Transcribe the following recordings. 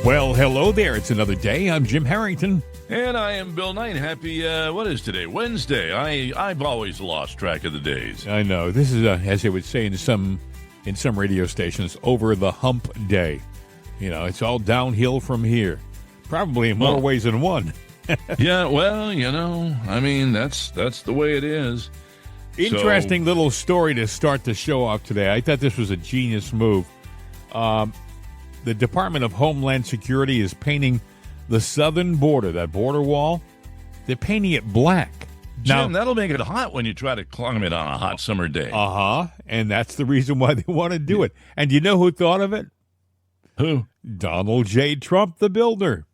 Well, hello there. It's another day. I'm Jim Harrington. And I am Bill Knight. Happy, what is today? Wednesday. I've always lost track of the days. I know. This is, as they would say in some radio stations, over the hump day. You know, it's all downhill from here. Probably in more ways than one. Yeah, well, you know, I mean, that's the way it is. Interesting little story to start the show off today. I thought this was a genius move. The Department of Homeland Security is painting the southern border, that border wall. They're painting it black. Jim, that'll make it hot when you try to climb it on a hot summer day. And that's the reason why they want to do it. And do you know who thought of it? Who? Donald J. Trump, the builder.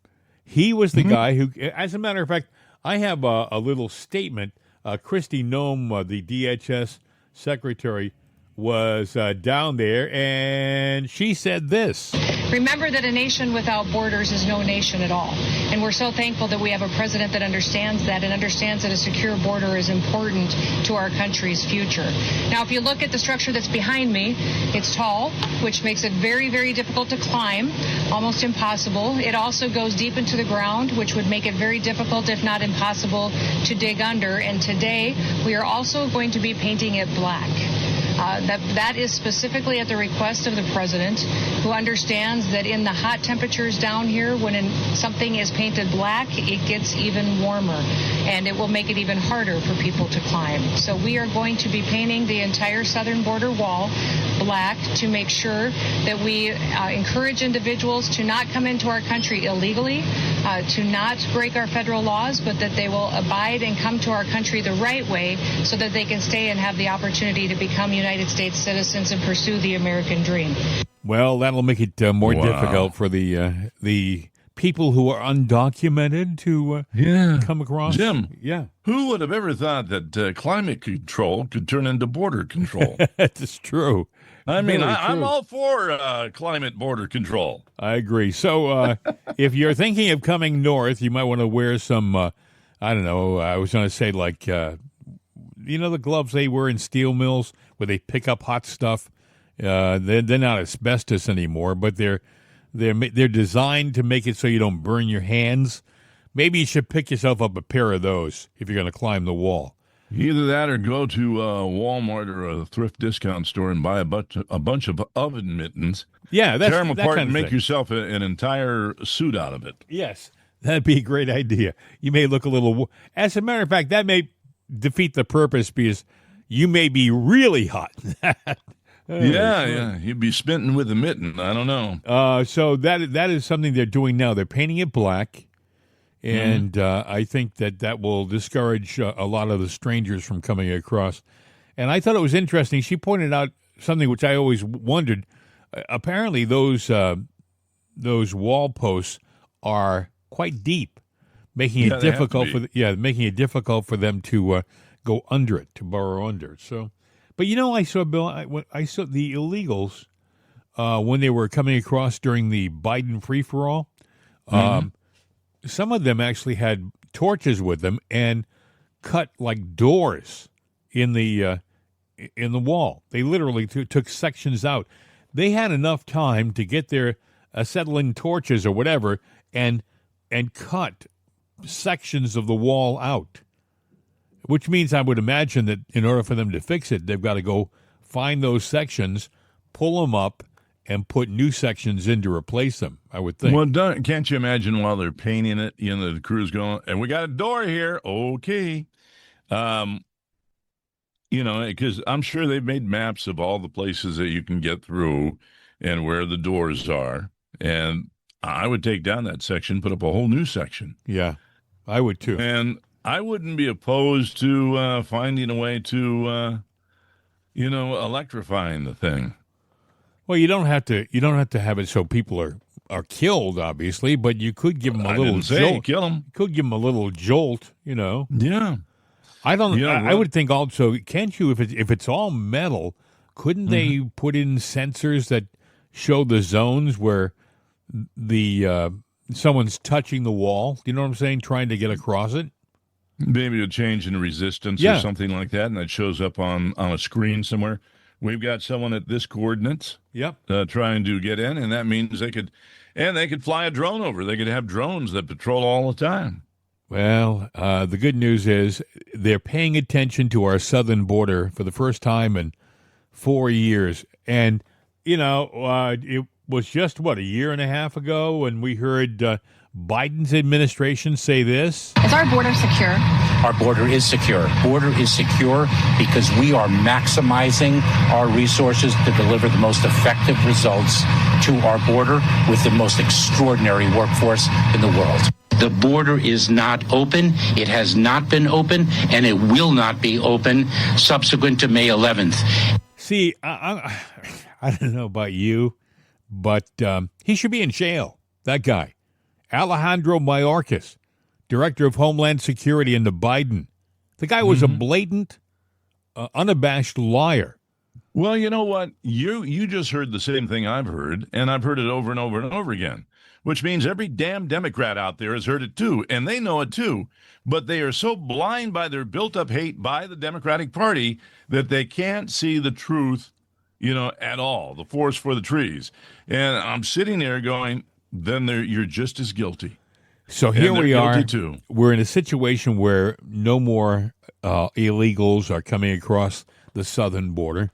He was the guy who, as a matter of fact, I have a little statement. Kristi Noem, the DHS secretary, was down there, and she said this. Remember that a nation without borders is no nation at all. And we're so thankful that we have a president that understands that and understands that a secure border is important to our country's future. Now, if you look at the structure that's behind me, it's tall, which makes it very, very difficult to climb, almost impossible. It also goes deep into the ground, which would make it very difficult, if not impossible, to dig under. And today, we are also going to be painting it black. That is specifically at the request of the president, who understands that in the hot temperatures down here, when something is painted black, it gets even warmer, and it will make it even harder for people to climb. So we are going to be painting the entire southern border wall black to make sure that we encourage individuals to not come into our country illegally, to not break our federal laws, but that they will abide and come to our country the right way so that they can stay and have the opportunity to become United States citizens and pursue the American dream. Well, that'll make it more difficult for the people who are undocumented to come across. Jim, who would have ever thought that climate control could turn into border control? That's true. I mean, I'm all for climate border control. I agree. So if you're thinking of coming north, you might want to wear some, I don't know, I was going to say like, you know the gloves they wear in steel mills where they pick up hot stuff? They're not asbestos anymore, but they're designed to make it so you don't burn your hands. Maybe you should pick yourself up a pair of those if you're going to climb the wall. Either that or go to Walmart or a thrift discount store and buy a bunch of oven mittens. Yeah, tear them apart and make yourself an entire suit out of it. Yes, that'd be a great idea. You may look a little. As a matter of fact, that may defeat the purpose because you may be really hot. Yeah, you'd be smitten with a mitten. I don't know. So that is something they're doing now. They're painting it black, and I think that will discourage a lot of the strangers from coming across. And I thought it was interesting. She pointed out something which I always wondered. Apparently, those wall posts are quite deep, making it difficult for them to go under it, to burrow under it. So. But, you know, I saw the illegals when they were coming across during the Biden free-for-all. Some of them actually had torches with them and cut, like, doors in the wall. They literally took sections out. They had enough time to get their acetylene torches or whatever and cut sections of the wall out. Which means I would imagine that in order for them to fix it, they've got to go find those sections, pull them up, and put new sections in to replace them, I would think. Well, can't you imagine while they're painting it, you know, the crew's going, and we got a door here, okay. You know, because I'm sure they've made maps of all the places that you can get through and where the doors are. And I would take down that section, put up a whole new section. Yeah, I would too. And I wouldn't be opposed to finding a way to, electrifying the thing. Well, you don't have to have it so people are killed, obviously, but you could give them a little jolt. Kill them. You could give them a little jolt, you know. Yeah. I don't. Yeah, I would think also, can't you? If it's all metal, couldn't they put in sensors that show the zones where the someone's touching the wall? You know what I'm saying? Trying to get across it. Maybe a change in resistance or something like that, and that shows up on a screen somewhere. we've got someone at this coordinates Yep. trying to get in, and that means they could fly a drone over. They could have drones that patrol all the time. Well, the good news is they're paying attention to our southern border for the first time in 4 years. And, it was just, a year and a half ago when we heard Biden's administration say this? Is our border secure? Our border is secure. Border is secure because we are maximizing our resources to deliver the most effective results to our border with the most extraordinary workforce in the world. The border is not open. It has not been open, and it will not be open subsequent to May 11th. See, I don't know about you, but he should be in jail, that guy. Alejandro Mayorkas, Director of Homeland Security under Biden. The guy was a blatant, unabashed liar. Well, you know what? You just heard the same thing I've heard, and I've heard it over and over and over again, which means every damn Democrat out there has heard it too, and they know it too. But they are so blind by their built-up hate by the Democratic Party that they can't see the truth, at all, the forest for the trees. And I'm sitting there going, then you're just as guilty. So here we are. Too. We're in a situation where no more illegals are coming across the southern border.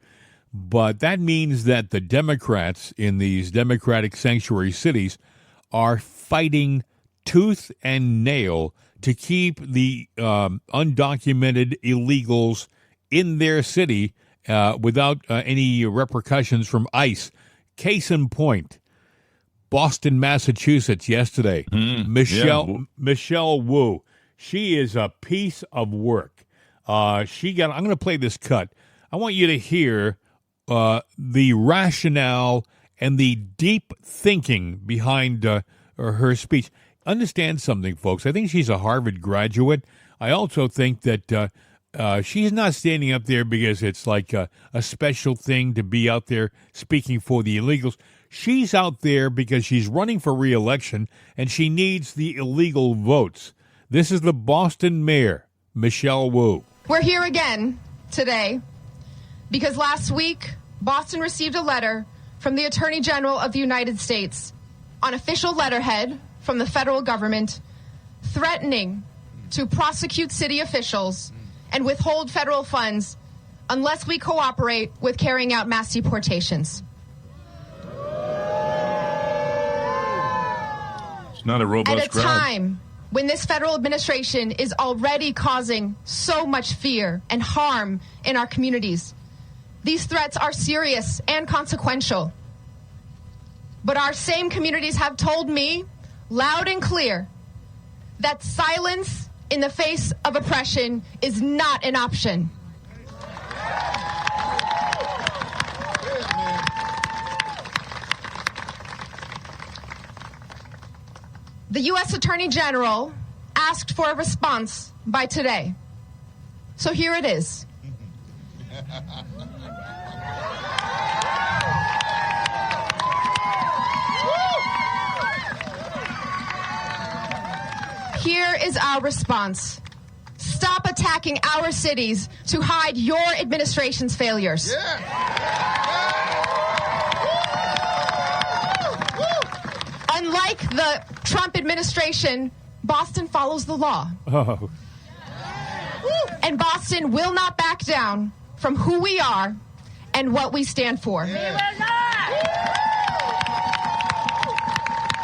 But that means that the Democrats in these Democratic sanctuary cities are fighting tooth and nail to keep the undocumented illegals in their city without any repercussions from ICE. Case in point, Boston, Massachusetts yesterday. Michelle Wu. She is a piece of work. I'm going to play this cut. I want you to hear the rationale and the deep thinking behind her speech. Understand something, folks. I think she's a Harvard graduate. I also think that she's not standing up there because it's like a special thing to be out there speaking for the illegals. She's out there because she's running for re-election and she needs the illegal votes. This is the Boston mayor, Michelle Wu. We're here again today because last week, Boston received a letter from the Attorney General of the United States on official letterhead from the federal government threatening to prosecute city officials and withhold federal funds unless we cooperate with carrying out mass deportations. It's not a robust At a crowd. time when this federal administration is already causing so much fear and harm in our communities, these threats are serious and consequential. But our same communities have told me loud and clear that silence in the face of oppression is not an option. The U.S. Attorney General asked for a response by today. So here it is. Here is our response. Stop attacking our cities to hide your administration's failures. Unlike the Trump administration, Boston follows the law. Oh. And Boston will not back down from who we are and what we stand for.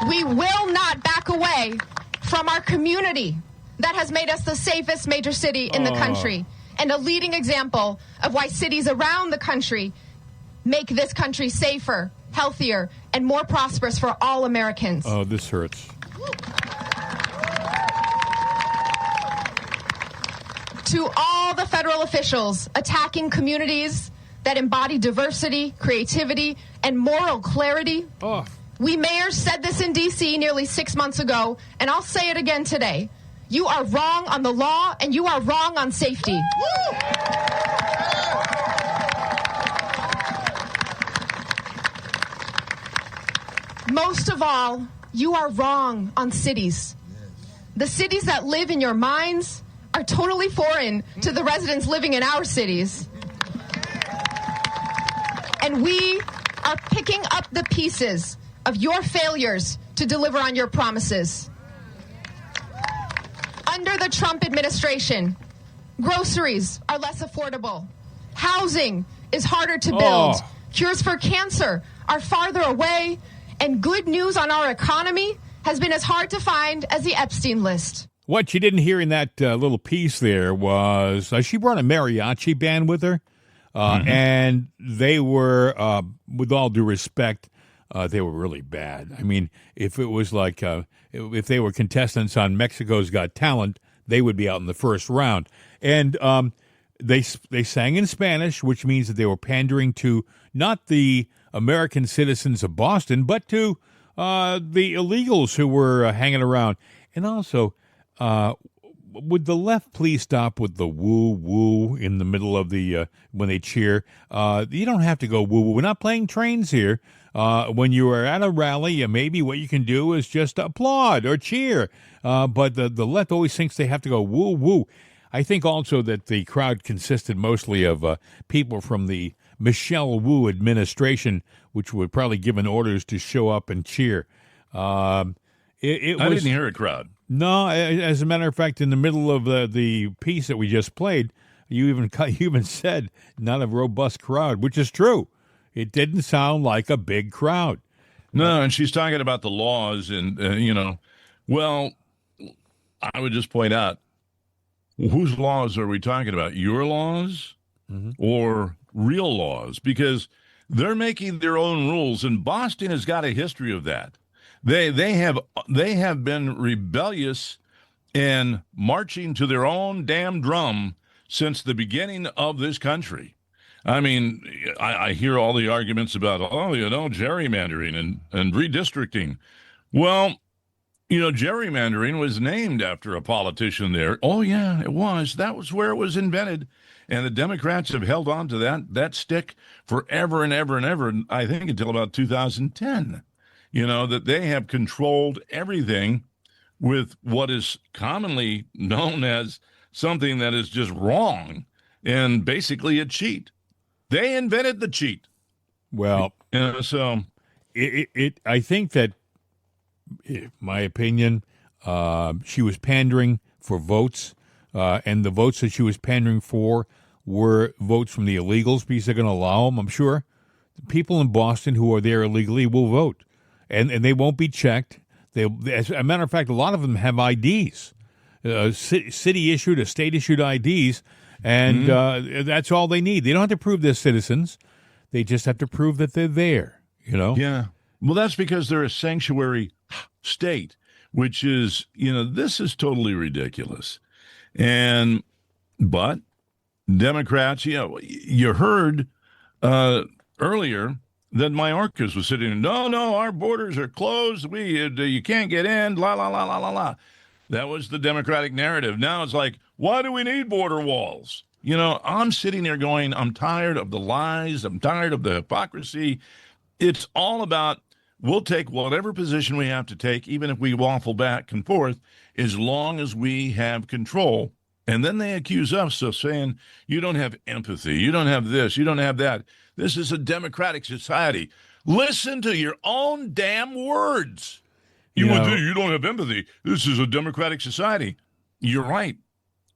We will not back away from our community that has made us the safest major city in the country and a leading example of why cities around the country make this country safer, healthier, and more prosperous for all Americans. Oh, this hurts. To all the federal officials attacking communities that embody diversity, creativity, and moral clarity, we mayors said this in D.C. nearly 6 months ago, and I'll say it again today. You are wrong on the law, and you are wrong on safety. Most of all, you are wrong on cities. The cities that live in your minds are totally foreign to the residents living in our cities. And we are picking up the pieces of your failures to deliver on your promises. Under the Trump administration, groceries are less affordable. Housing is harder to build. Cures for cancer are farther away. And good news on our economy has been as hard to find as the Epstein list. What you didn't hear in that little piece there was she brought a mariachi band with her. And they were, with all due respect, they were really bad. I mean, if it was like if they were contestants on Mexico's Got Talent, they would be out in the first round. And they sang in Spanish, which means that they were pandering to not the American citizens of Boston, but to the illegals who were hanging around. And also, would the left please stop with the woo-woo in the middle of the when they cheer? You don't have to go woo-woo. We're not playing trains here. When you are at a rally, maybe what you can do is just applaud or cheer. But the left always thinks they have to go woo-woo. I think also that the crowd consisted mostly of people from the Michelle Wu administration, which were probably given orders to show up and cheer. I didn't hear a crowd. No, as a matter of fact, in the middle of the piece that we just played, you even said not a robust crowd, which is true. It didn't sound like a big crowd. No, and she's talking about the laws, and well, I would just point out, whose laws are we talking about? Your laws or real laws? Because they're making their own rules, and Boston has got a history of that. They have been rebellious and marching to their own damn drum since the beginning of this country. I mean, I hear all the arguments about, gerrymandering and redistricting. Well, gerrymandering was named after a politician there. Oh, yeah, it was. That was where it was invented. And the Democrats have held on to that stick forever and ever and ever, I think until about 2010. That they have controlled everything with what is commonly known as something that is just wrong and basically a cheat. They invented the cheat. Well, so I think that, in my opinion, she was pandering for votes, and the votes that she was pandering for were votes from the illegals because they're going to allow them, I'm sure. The people in Boston who are there illegally will vote, and they won't be checked. As a matter of fact, a lot of them have IDs, city-issued or state-issued IDs, and that's all they need. They don't have to prove they're citizens. They just have to prove that they're there, Yeah. Well, that's because they're a sanctuary state, which is, this is totally ridiculous. But Democrats, you heard earlier that Mayorkas was sitting, no, our borders are closed. You can't get in, la, la, la, la, la, la. That was the Democratic narrative. Now it's like, why do we need border walls? I'm sitting there going, I'm tired of the lies. I'm tired of the hypocrisy. It's all about, we'll take whatever position we have to take, even if we waffle back and forth, as long as we have control. And then they accuse us of saying, you don't have empathy. You don't have this. You don't have that. This is a democratic society. Listen to your own damn words. You don't have empathy. This is a democratic society. You're right.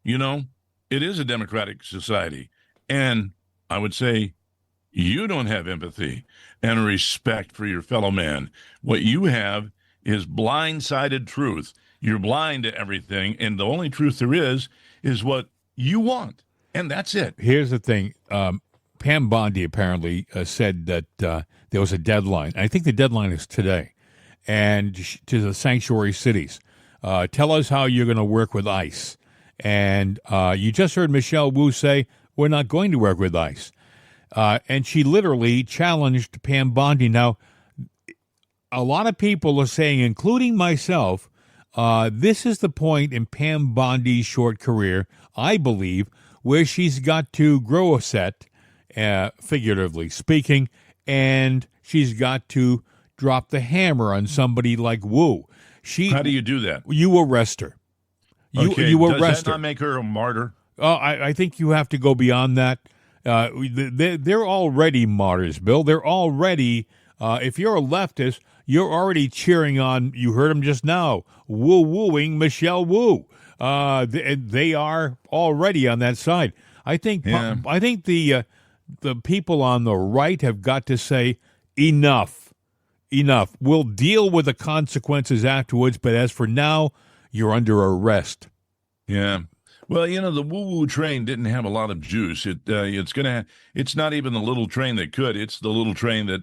It is a democratic society. And I would say you don't have empathy and respect for your fellow man. What you have is blindsided truth. You're blind to everything, and the only truth there is what you want, and that's it. Here's the thing. Pam Bondi apparently said that there was a deadline. I think the deadline is today. And to the sanctuary cities, tell us how you're going to work with ICE. And you just heard Michelle Wu say, we're not going to work with ICE. And she literally challenged Pam Bondi. Now, a lot of people are saying, including myself, this is the point in Pam Bondi's short career, I believe, where she's got to grow a set, figuratively speaking, and she's got to drop the hammer on somebody like Wu. How do you do that? You arrest her. You Does arrest that her. not make her a martyr? I think you have to go beyond that. They're already martyrs, Bill. They're already, if you're a leftist, you're already cheering on, you heard him just now, woo-wooing Michelle Wu. They are already on that side. I think the people on the right have got to say, enough. We'll deal with the consequences afterwards, but as for now, you're under arrest. Yeah. Well, the woo-woo train didn't have a lot of juice. It's not even the little train that could. It's the little train that,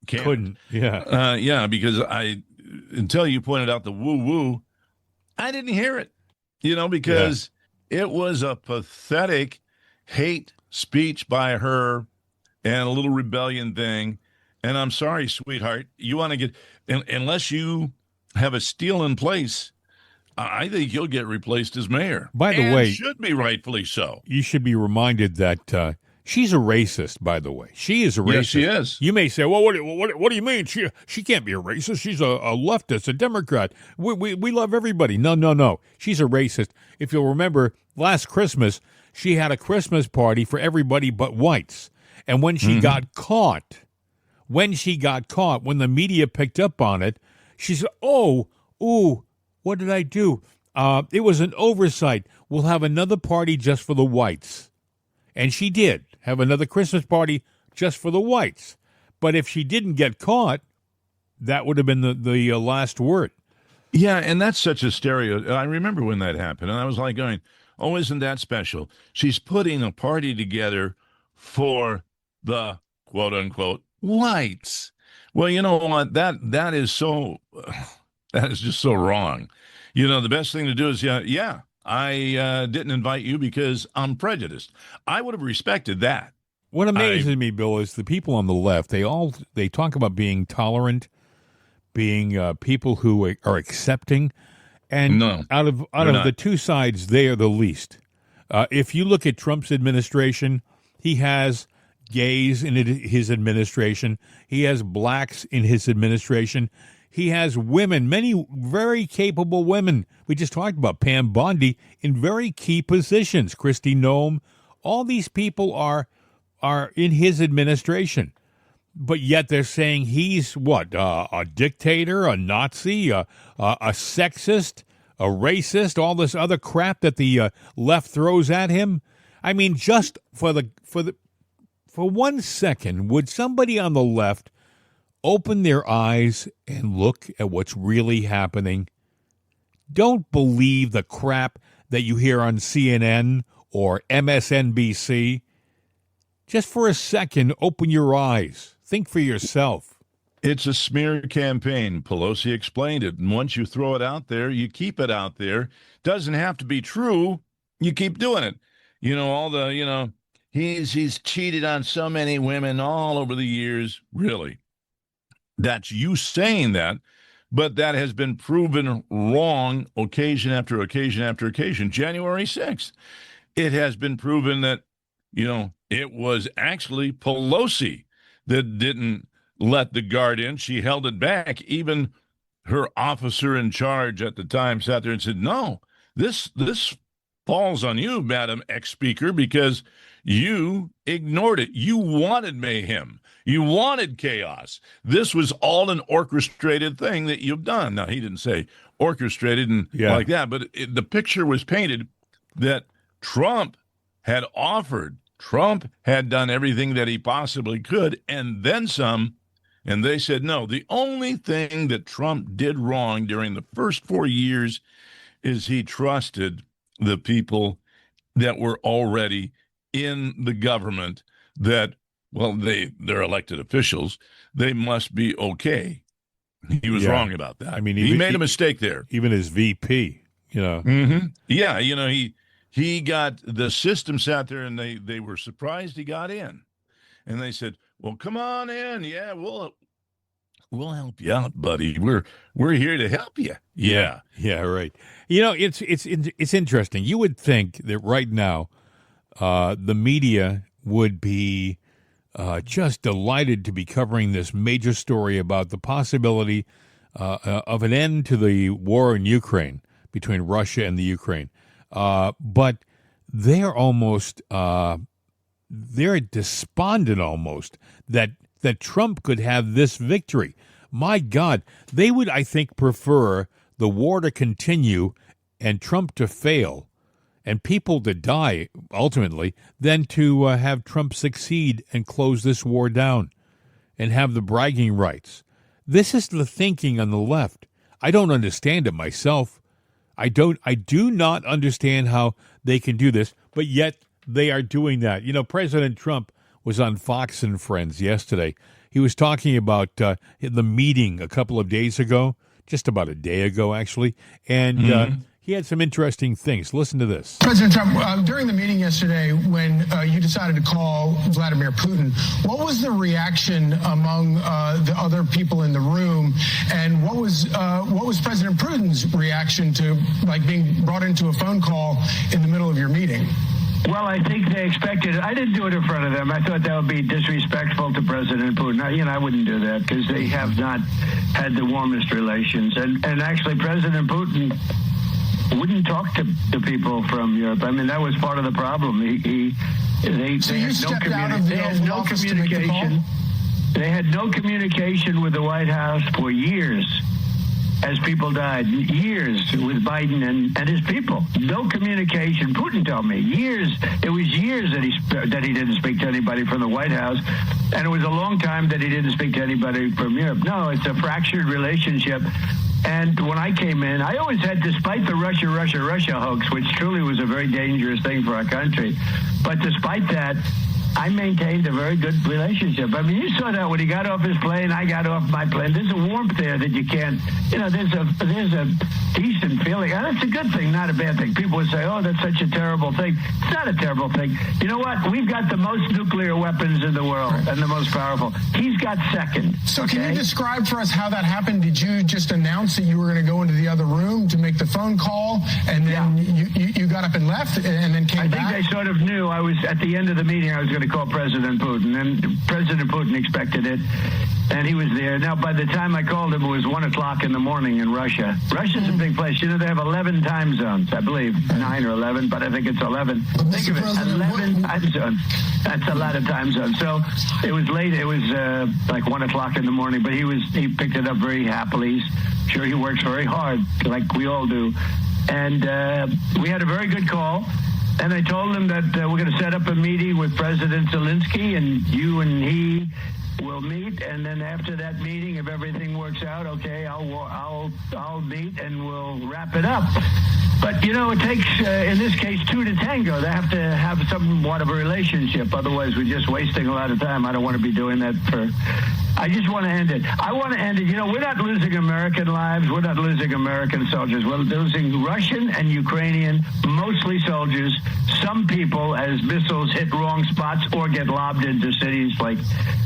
can't. Couldn't. Yeah. Yeah, because until you pointed out the woo-woo, I didn't hear it, because it was a pathetic hate speech by her and a little rebellion thing. And I'm sorry, sweetheart, you want to get, unless you have a steal in place, I think you'll get replaced as mayor. By the way, should be rightfully so. You should be reminded that she's a racist. By the way, she is a racist. Yes, she is. You may say, "Well, what do you mean? She can't be a racist. She's a leftist, a Democrat. We love everybody." No. She's a racist. If you'll remember, last Christmas she had a Christmas party for everybody but whites, and when she got caught, when the media picked up on it, she said, "Ooh. What did I do? It was an oversight. We'll have another party just for the whites." And she did have another Christmas party just for the whites. But if she didn't get caught, that would have been the last word. Yeah, and that's such a stereo. I remember when that happened, and I was like going, oh, isn't that special? She's putting a party together for the quote-unquote whites. Well, you know what? That is so... That is just so wrong. The best thing to do is, I didn't invite you because I'm prejudiced. I would have respected that. What amazes me, Bill, is the people on the left. They talk about being tolerant, being people who are accepting, and out of the two sides, they are the least. If you look at Trump's administration, he has gays in his administration. He has blacks in his administration. He has women, many very capable women. We just talked about Pam Bondi in very key positions. Kristi Noem, all these people are in his administration, but yet they're saying he's what? A dictator, a Nazi, a sexist, a racist, all this other crap that the left throws at him. I mean, just for 1 second, would somebody on the left open their eyes and look at what's really happening? Don't believe the crap that you hear on CNN or MSNBC. Just for a second, open your eyes. Think for yourself. It's a smear campaign. Pelosi explained it. And once you throw it out there, you keep it out there. Doesn't have to be true. You keep doing it. He's cheated on so many women all over the years. Really? That's you saying that, but that has been proven wrong occasion after occasion after occasion. January 6th, it has been proven that, it was actually Pelosi that didn't let the guard in. She held it back. Even her officer in charge at the time sat there and said, no, this falls on you, Madam ex-speaker, because you ignored it. You wanted mayhem. You wanted chaos. This was all an orchestrated thing that you've done. Now, he didn't say orchestrated and like that, but the picture was painted that Trump had offered. Trump had done everything that he possibly could, and then some. And they said, no, the only thing that Trump did wrong during the first 4 years is he trusted the people that were already in the government that, well, they're elected officials. They must be okay. He was wrong about that. I mean, he made a mistake there. Even as VP, Mm-hmm. Yeah, he got, the system sat there and they were surprised he got in. And they said, well, come on in. Yeah, we'll help you out, buddy. We're here to help you. Yeah. Yeah, right. It's interesting. You would think that right now the media would be just delighted to be covering this major story about the possibility of an end to the war in Ukraine, between Russia and the Ukraine. But they're almost they're despondent almost that Trump could have this victory. My God, they would, I think, prefer the war to continue and Trump to fail and people to die ultimately than to have Trump succeed and close this war down and have the bragging rights. This is the thinking on the left. I don't understand it myself. I do not understand how they can do this, but yet they are doing that. You know, President Trump was on Fox and Friends yesterday. He was talking about the meeting a couple of days ago, just about a day ago, actually, and he had some interesting things. Listen to this. President Trump, during the meeting yesterday, when you decided to call Vladimir Putin, what was the reaction among the other people in the room, and what was President Putin's reaction to being brought into a phone call in the middle of your meeting? Well, I think they expected it. I didn't do it in front of them. I thought that would be disrespectful to President Putin. I wouldn't do that because they have not had the warmest relations. And actually, President Putin wouldn't talk to the people from Europe. I mean, that was part of the problem. They had no communication. They had no communication with the White House for years as people died. Years with Biden and his people. No communication. Putin told me years. It was years that he didn't speak to anybody from the White House, and it was a long time that he didn't speak to anybody from Europe. No, it's a fractured relationship. And when I came in, I always had, despite the Russia hoax, which truly was a very dangerous thing for our country, but despite that, I maintained a very good relationship. I mean, you saw that when he got off his plane, I got off my plane. There's a warmth there that you can't, there's a decent feeling. And that's a good thing, not a bad thing. People would say, oh, that's such a terrible thing. It's not a terrible thing. You know what? We've got the most nuclear weapons in the world and the most powerful. He's got second. So can you describe for us how that happened? Did you just announce that you were going to go into the other room to make the phone call, and then you got up and left and then came back? I think they sort of knew. I was at the end of the meeting, I was going to call President Putin, and President Putin expected it, and he was there. Now, by the time I called him, it was 1 o'clock in the morning in Russia. Russia's a big place. They have 11 time zones, I believe, 9 or 11, but I think it's 11. Think of it, 11 time zones. That's a lot of time zones. So it was late. It was like 1 o'clock in the morning, but he picked it up very happily. Sure, he works very hard, like we all do. And we had a very good call. And I told him that we're going to set up a meeting with President Zelensky, and you and he will meet. And then after that meeting, if everything works out, okay, I'll meet and we'll wrap it up. But it takes in this case 2 to tango. They have to have somewhat of a relationship. Otherwise, we're just wasting a lot of time. I don't want to be doing that I just want to end it. I want to end it. We're not losing American lives. We're not losing American soldiers. We're losing Russian and Ukrainian, mostly soldiers. Some people, as missiles hit wrong spots or get lobbed into cities like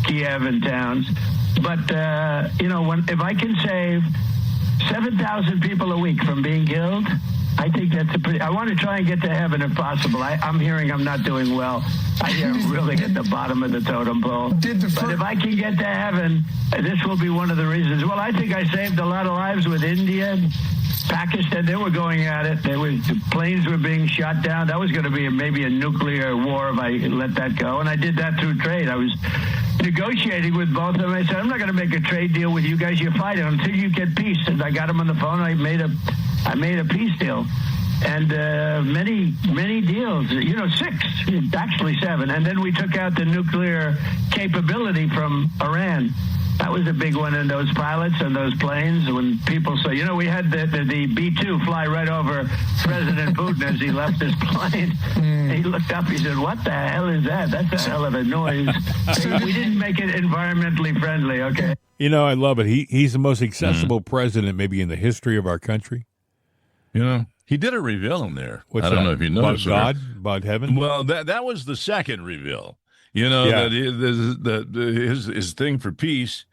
Kiev and towns. But, if I can save 7,000 people a week from being killed, I think that's I want to try and get to heaven if possible. I'm hearing I'm not doing well. I am really at the bottom of the totem pole. But if I can get to heaven, this will be one of the reasons. Well, I think I saved a lot of lives with India, Pakistan. They were going at it. Planes were being shot down. That was going to be maybe a nuclear war if I let that go. And I did that through trade. I was negotiating with both of them. I said, I'm not going to make a trade deal with you guys. You're fighting until you get peace. And I got them on the phone. I made a peace deal. And many deals, 6, actually 7. And then we took out the nuclear capability from Iran. That was a big one in those pilots and those planes. When people say, we had the B-2 fly right over President Putin as he left his plane. He looked up, he said, what the hell is that? That's a hell of a noise. We didn't make it environmentally friendly, okay? I love it. He's the most accessible president maybe in the history of our country. He did a reveal in there. What's I don't that? know if you noticed. About God? About heaven? Well, that was the second reveal. That his thing for peace,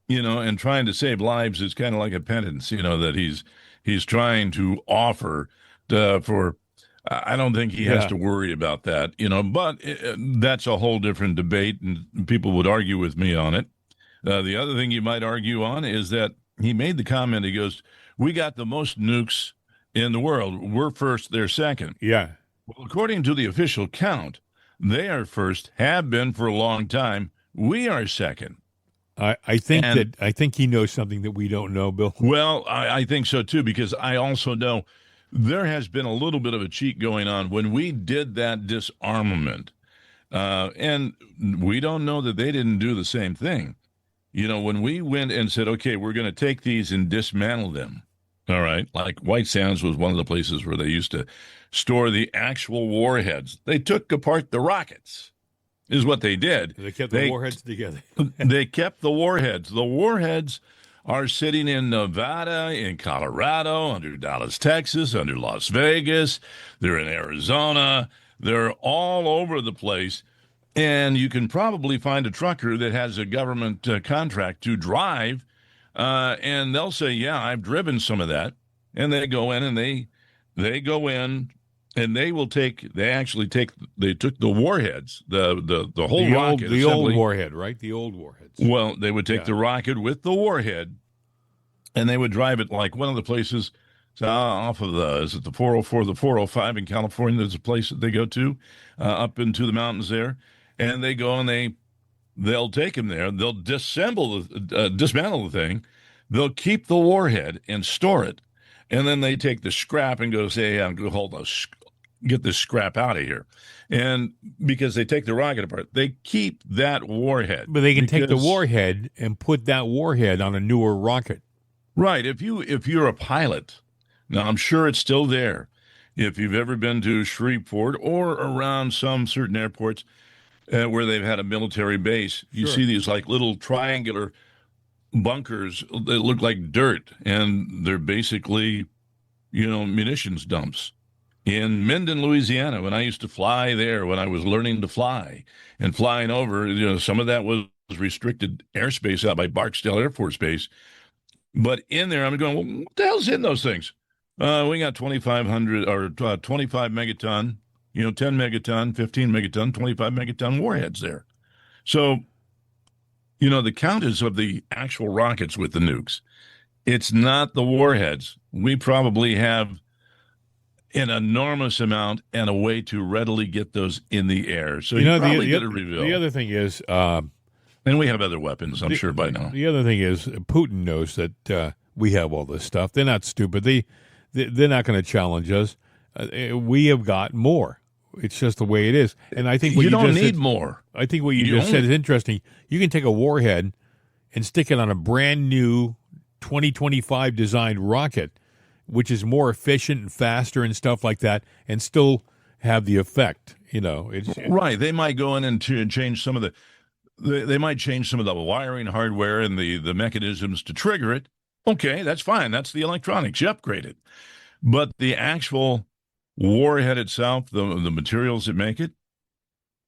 and trying to save lives is kind of like a penance, that he's trying to offer for. I don't think he has to worry about that, but that's a whole different debate, and people would argue with me on it. The other thing you might argue on is that he made the comment, he goes, we got the most nukes in the world. We're first, they're second. Yeah. Well, according to the official count, They are first, have been for a long time. We are second. I think he knows something that we don't know, Bill. Well, I think so too, because I also know there has been a little bit of a cheat going on when we did that disarmament. And we don't know that they didn't do the same thing. You know, when we went and said, okay, we're going to take these and dismantle them. All right. Like White Sands was one of the places where they used to store the actual warheads. They took apart the rockets, is what they did. They kept the warheads together. They kept the warheads. The warheads are sitting in Nevada, in Colorado, under Dallas, Texas, under Las Vegas. They're in Arizona. They're all over the place. And you can probably find a trucker that has a government contract to drive, and they'll say, yeah, I've driven some of that. And they go in and they go in and they took the warheads, the whole rocket. The old warhead, right? The old warheads. Well, they would take the rocket with the warhead and they would drive it like one of the places off of is it the 404, the 405 in California? There's a place that they go to up into the mountains there. And they go and they'll take him there. They'll dismantle the thing. They'll keep the warhead and store it. And then they take the scrap and go say, get this scrap out of here. And because they take the rocket apart, they keep that warhead. But they can take the warhead and put that warhead on a newer rocket. Right. If you're a pilot, now I'm sure it's still there. If you've ever been to Shreveport or around some certain airports, where they've had a military base, you see these like little triangular bunkers that look like dirt, and they're basically, munitions dumps. In Minden, Louisiana, when I used to fly there, when I was learning to fly and flying over, some of that was restricted airspace out by Barksdale Air Force Base. But in there, I'm going, well, what the hell's in those things? We got 2,500 or 25 megaton. 10 megaton, 15 megaton, 25 megaton warheads there. So, the count is of the actual rockets with the nukes. It's not the warheads. We probably have an enormous amount and a way to readily get those in the air. So you probably get a reveal. The other thing is... and we have other weapons, I'm sure, by now. The other thing is Putin knows that we have all this stuff. They're not stupid. They're not going to challenge us. We have got more. It's just the way it is. And I think you don't need more. I think what you just said is interesting. You can take a warhead and stick it on a brand new 2025 designed rocket, which is more efficient and faster and stuff like that, and still have the effect. Right. They might go in and change some of the. They might change some of the wiring hardware and the mechanisms to trigger it. Okay, that's fine. That's the electronics. You upgrade it. But the actual warhead itself, the materials that make it,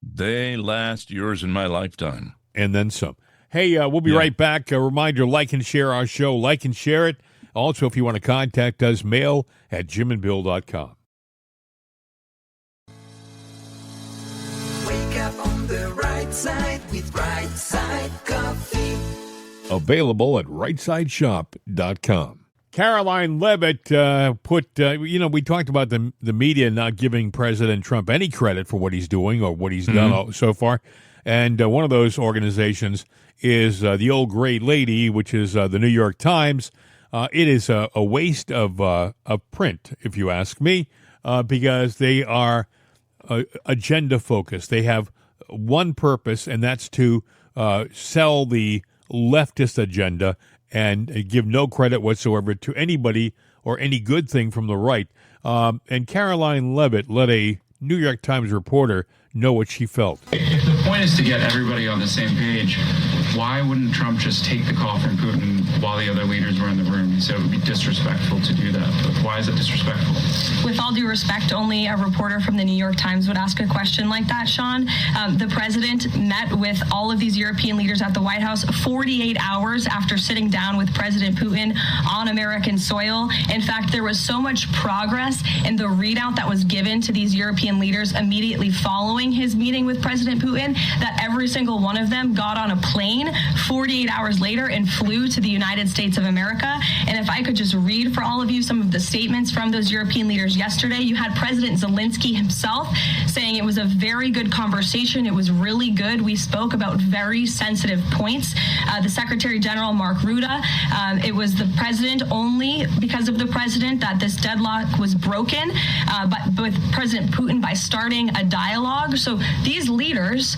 they last yours and my lifetime. And then some. Hey, we'll be right back. A reminder, like and share our show. Like and share it. Also, if you want to contact us, mail@jimandbill.com. Wake up on the right side with Right Side Coffee. Available at rightsideshop.com. Caroline Leavitt we talked about the media not giving President Trump any credit for what he's doing or what he's done so far. And one of those organizations is the Old Gray Lady, which is the New York Times. It is a waste of print, if you ask me, because they are agenda focused. They have one purpose, and that's to sell the leftist agenda and give no credit whatsoever to anybody or any good thing from the right. And Caroline Leavitt let a New York Times reporter know what she felt. If the point is to get everybody on the same page, why wouldn't Trump just take the call from Putin while the other leaders were in the room? He said it would be disrespectful to do that. But why is it disrespectful? With all due respect, only a reporter from the New York Times would ask a question like that, Sean. The president met with all of these European leaders at the White House 48 hours after sitting down with President Putin on American soil. In fact, there was so much progress in the readout that was given to these European leaders immediately following following his meeting with President Putin, that every single one of them got on a plane 48 hours later and flew to the United States of America. And if I could just read for all of you some of the statements from those European leaders yesterday, you had President Zelensky himself saying it was a very good conversation. It was really good. We spoke about very sensitive points. The Secretary General, Mark Rutte, it was the president, only because of the president, that this deadlock was broken, but with President Putin by starting a dialogue. So these leaders,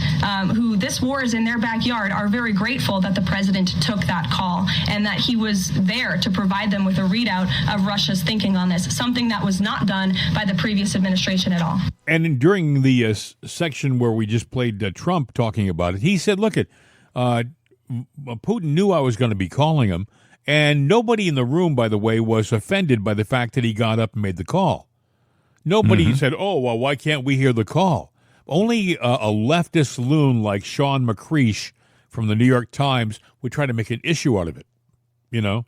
who this war is in their backyard, are very grateful that the president took that call and that he was there to provide them with a readout of Russia's thinking on this, something that was not done by the previous administration at all. And during the section where we just played Trump talking about it, he said, look, Putin knew I was going to be calling him, and nobody in the room, by the way, was offended by the fact that he got up and made the call. Nobody said, oh, well, why can't we hear the call? Only a leftist loon like Sean McCreesh from the New York Times would try to make an issue out of it, you know?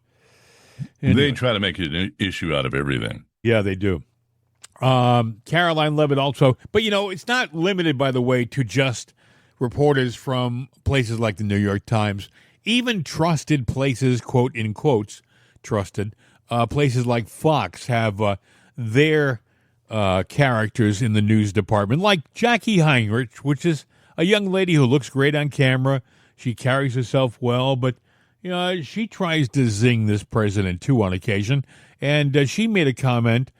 Anyway. They try to make an issue out of everything. Yeah, they do. Caroline Levitt also, but, you know, it's not limited, by the way, to just reporters from places like the New York Times. Even trusted places, quote in quotes, trusted, places like Fox have their characters in the news department, like Jackie Heinrich, which is a young lady who looks great on camera. She carries herself well, but you know, she tries to zing this president too on occasion. And she made a comment.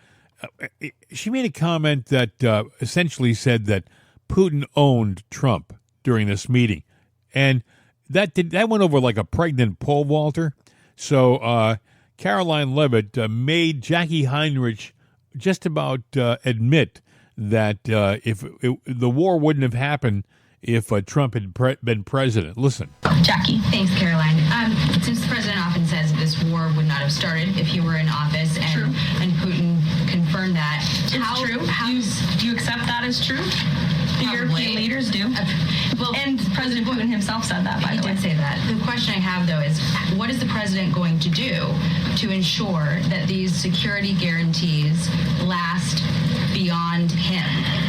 That essentially said that Putin owned Trump during this meeting, and that went over like a pregnant pole vaulter. So Caroline Levitt made Jackie Heinrich just about admit that if the war wouldn't have happened if Trump had been president. Listen. Jackie. Thanks, Caroline. Since the president often says this war would not have started if he were in office, and Putin confirmed that. It's true. Do you accept that as true? The European leaders do. And President Putin himself said that, by the way. He did say that. The question I have, though, is what is the president going to do to ensure that these security guarantees last beyond him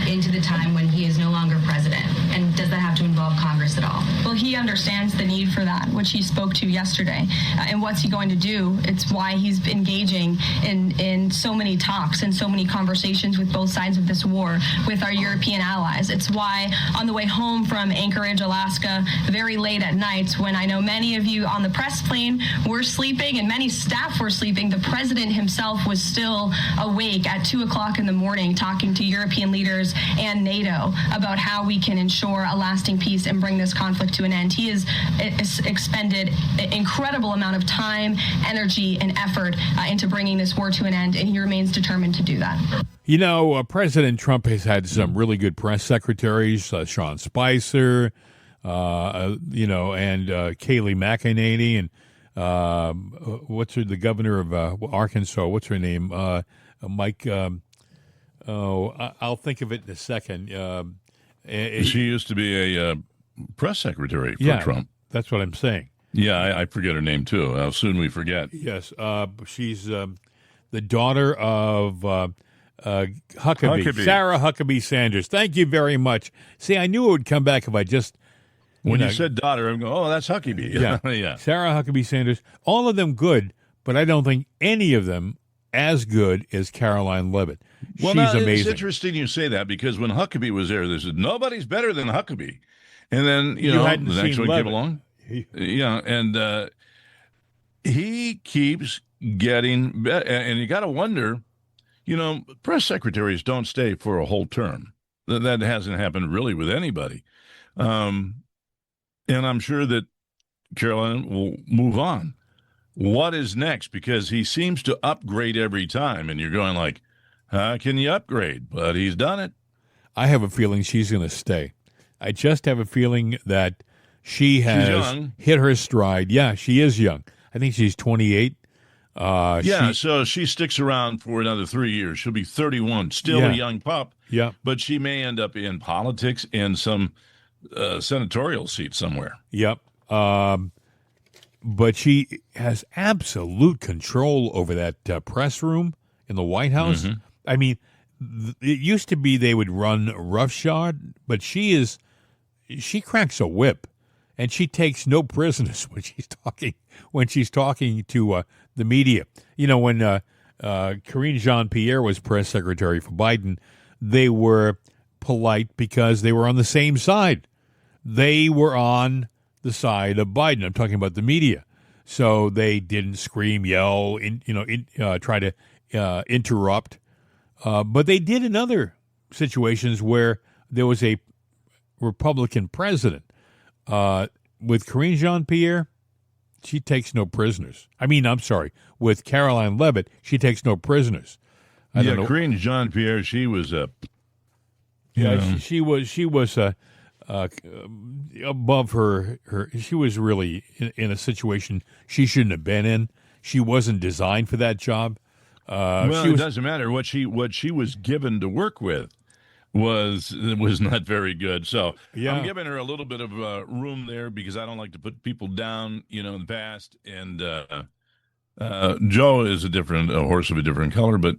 into the time when he is no longer president? And does that have to involve Congress at all? Well, he understands the need for that, which he spoke to yesterday. And what's he going to do? It's why he's engaging in so many talks and so many conversations with both sides of this war with our European allies. It's why on the way home from Anchorage, Alaska, very late at night, when I know many of you on the press plane were sleeping and many staff were sleeping, the president himself was still awake at 2 o'clock in the morning talking to European leaders and NATO about how we can ensure a lasting peace and bring this conflict to an end. He has expended an incredible amount of time, energy, and effort into bringing this war to an end, and he remains determined to do that. You know, President Trump has had some really good press secretaries, Sean Spicer, and Kayleigh McEnany, and the governor of Arkansas, what's her name? Mike, I'll think of it in a second. She used to be a press secretary for Trump. That's what I'm saying. Yeah, I forget her name, too. How soon we forget. Yes, she's the daughter of Huckabee, Sarah Huckabee Sanders. Thank you very much. See, I knew it would come back if I just... When you said daughter, I'm going, oh, that's Huckabee. Yeah. Yeah. Sarah Huckabee Sanders. All of them good, but I don't think any of them as good as Caroline Levitt. Well, She's amazing. It's interesting you say that because when Huckabee was there, they said, nobody's better than Huckabee. And then, the next one came along. Yeah, and he keeps getting better. And you got to wonder, press secretaries don't stay for a whole term. That hasn't happened really with anybody. And I'm sure that Caroline will move on. What is next? Because he seems to upgrade every time. And you're going like, how can you upgrade? But he's done it. I have a feeling she's going to stay. I just have a feeling that she has hit her stride. Yeah, she is young. I think she's 28. So she sticks around for another 3 years. She'll be 31, still a young pup. Yeah. But she may end up in politics in some senatorial seat somewhere. Yep. But she has absolute control over that press room in the White House. Mm-hmm. I mean, it used to be they would run roughshod, but she cracks a whip, and she takes no prisoners when she's talking to the media. You know, when Karine Jean-Pierre was press secretary for Biden, they were polite because they were on the same side. They were on the side of Biden. I'm talking about the media. So they didn't scream, yell, try to interrupt. But they did in other situations where there was a Republican president. With Karine Jean-Pierre, she takes no prisoners. With Caroline Leavitt, she takes no prisoners. Karine Jean-Pierre, she was she was above her. She was really in a situation she shouldn't have been in. She wasn't designed for that job. It doesn't matter what she was given to work with was not very good. So yeah. I'm giving her a little bit of room there because I don't like to put people down, in the past. And Joe is a horse of a different color, but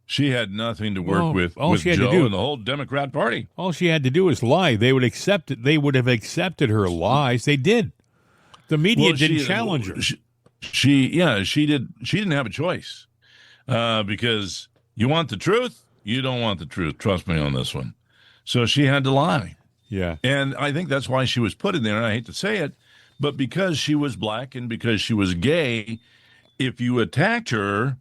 she had nothing to work with Joe and the whole Democrat Party. All she had to do was lie. They would accept it. They would have accepted her lies. They did. The media didn't challenge her. She didn't have a choice because you want the truth. You don't want the truth. Trust me on this one. So she had to lie. Yeah. And I think that's why she was put in there. And I hate to say it, but because she was black and because she was gay, if you attacked her,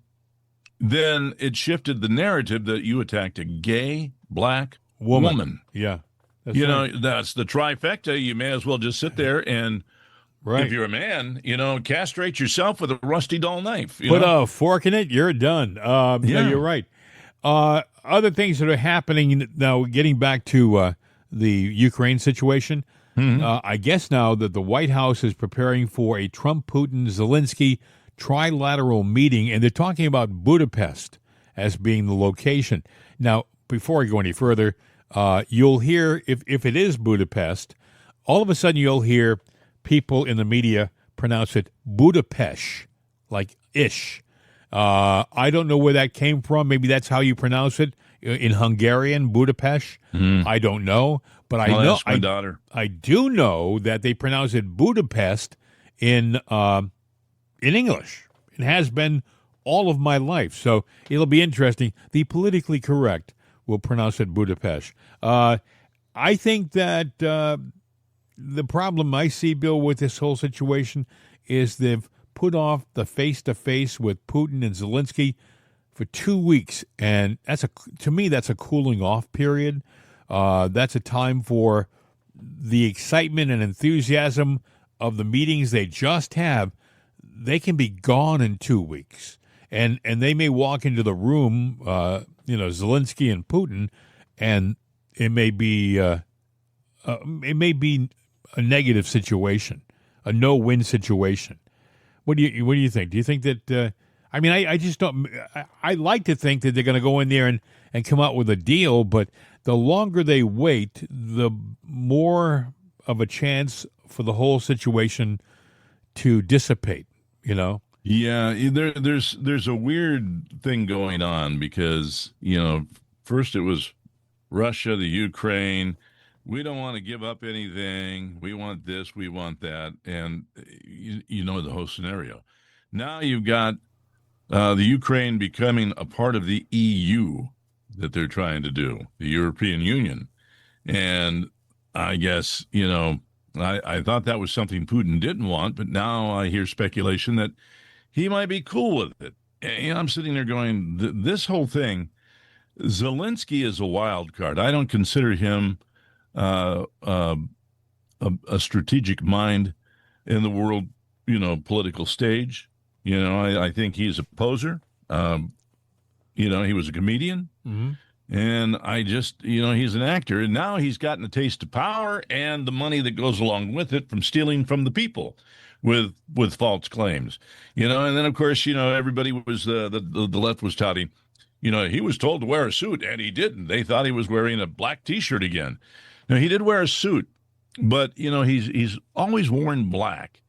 then it shifted the narrative that you attacked a gay black woman. Yeah. That's the trifecta. You may as well just sit there and, right. If you're a man, castrate yourself with a rusty dull knife. Put a fork in it, you're done. Yeah, you're right. Other things that are happening now, getting back to the Ukraine situation, I guess now that the White House is preparing for a Trump, Putin, Zelensky trilateral meeting, and they're talking about Budapest as being the location. Now, before I go any further, you'll hear, if it is Budapest, all of a sudden you'll hear people in the media pronounce it Budapest, like ish. I don't know where that came from. Maybe that's how you pronounce it in Hungarian, Budapest. I don't know, but I know my daughter. I do know that they pronounce it Budapest in English. It has been all of my life, so it'll be interesting. The politically correct will pronounce it Budapest. I think that the problem I see, Bill, with this whole situation is they've put off the face-to-face with Putin and Zelensky for 2 weeks, and to me that's a cooling off period. That's a time for the excitement and enthusiasm of the meetings they just have. They can be gone in 2 weeks, and they may walk into the room, Zelensky and Putin, and it may be a negative situation, a no-win situation. What do you think? Do you think that? I just don't. I like to think that they're going to go in there and come out with a deal, but the longer they wait, the more of a chance for the whole situation to dissipate. Yeah, there's a weird thing going on because first it was Russia, the Ukraine. We don't want to give up anything. We want this, we want that. And the whole scenario. Now you've got the Ukraine becoming a part of the EU that they're trying to do, the European Union. And I guess, I thought that was something Putin didn't want, but now I hear speculation that he might be cool with it. And I'm sitting there going, this whole thing, Zelensky is a wild card. I don't consider him a strategic mind in the world, political stage. I think he's a poser. He was a comedian. Mm-hmm. And I just, he's an actor. And now he's gotten a taste of power and the money that goes along with it from stealing from the people with false claims. And then, of course, everybody was, the left was touting, he was told to wear a suit, and he didn't. They thought he was wearing a black T-shirt again. Now, he did wear a suit, but, he's always worn black.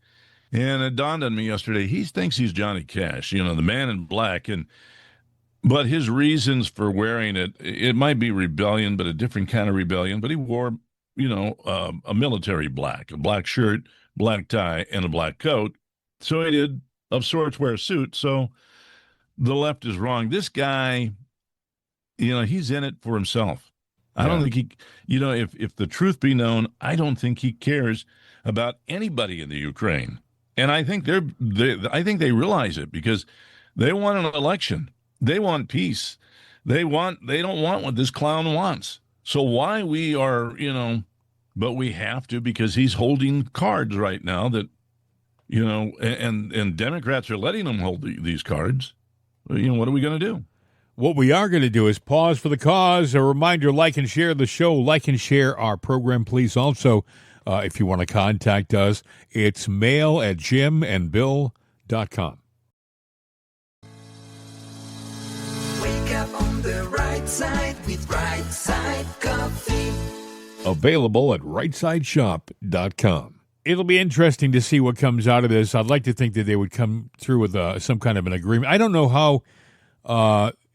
And it dawned on me yesterday, he thinks he's Johnny Cash, the man in black. And But his reasons for wearing it might be rebellion, but a different kind of rebellion. But he wore, a military black, a black shirt, black tie, and a black coat. So he did, of sorts, wear a suit. So the left is wrong. This guy, he's in it for himself. I don't think he, if the truth be known, I don't think he cares about anybody in the Ukraine. And I think I think they realize it because they want an election. They want peace. They don't want what this clown wants. So why we are, but we have to because he's holding cards right now that, and Democrats are letting him hold these cards. What are we going to do? What we are going to do is pause for the cause. A reminder, like and share the show, like and share our program, please. Also, if you want to contact us, it's mail@jimandbill.com. Wake up on the right side with Right Side Coffee. Available at rightsideshop.com. It'll be interesting to see what comes out of this. I'd like to think that they would come through with some kind of an agreement. I don't know how,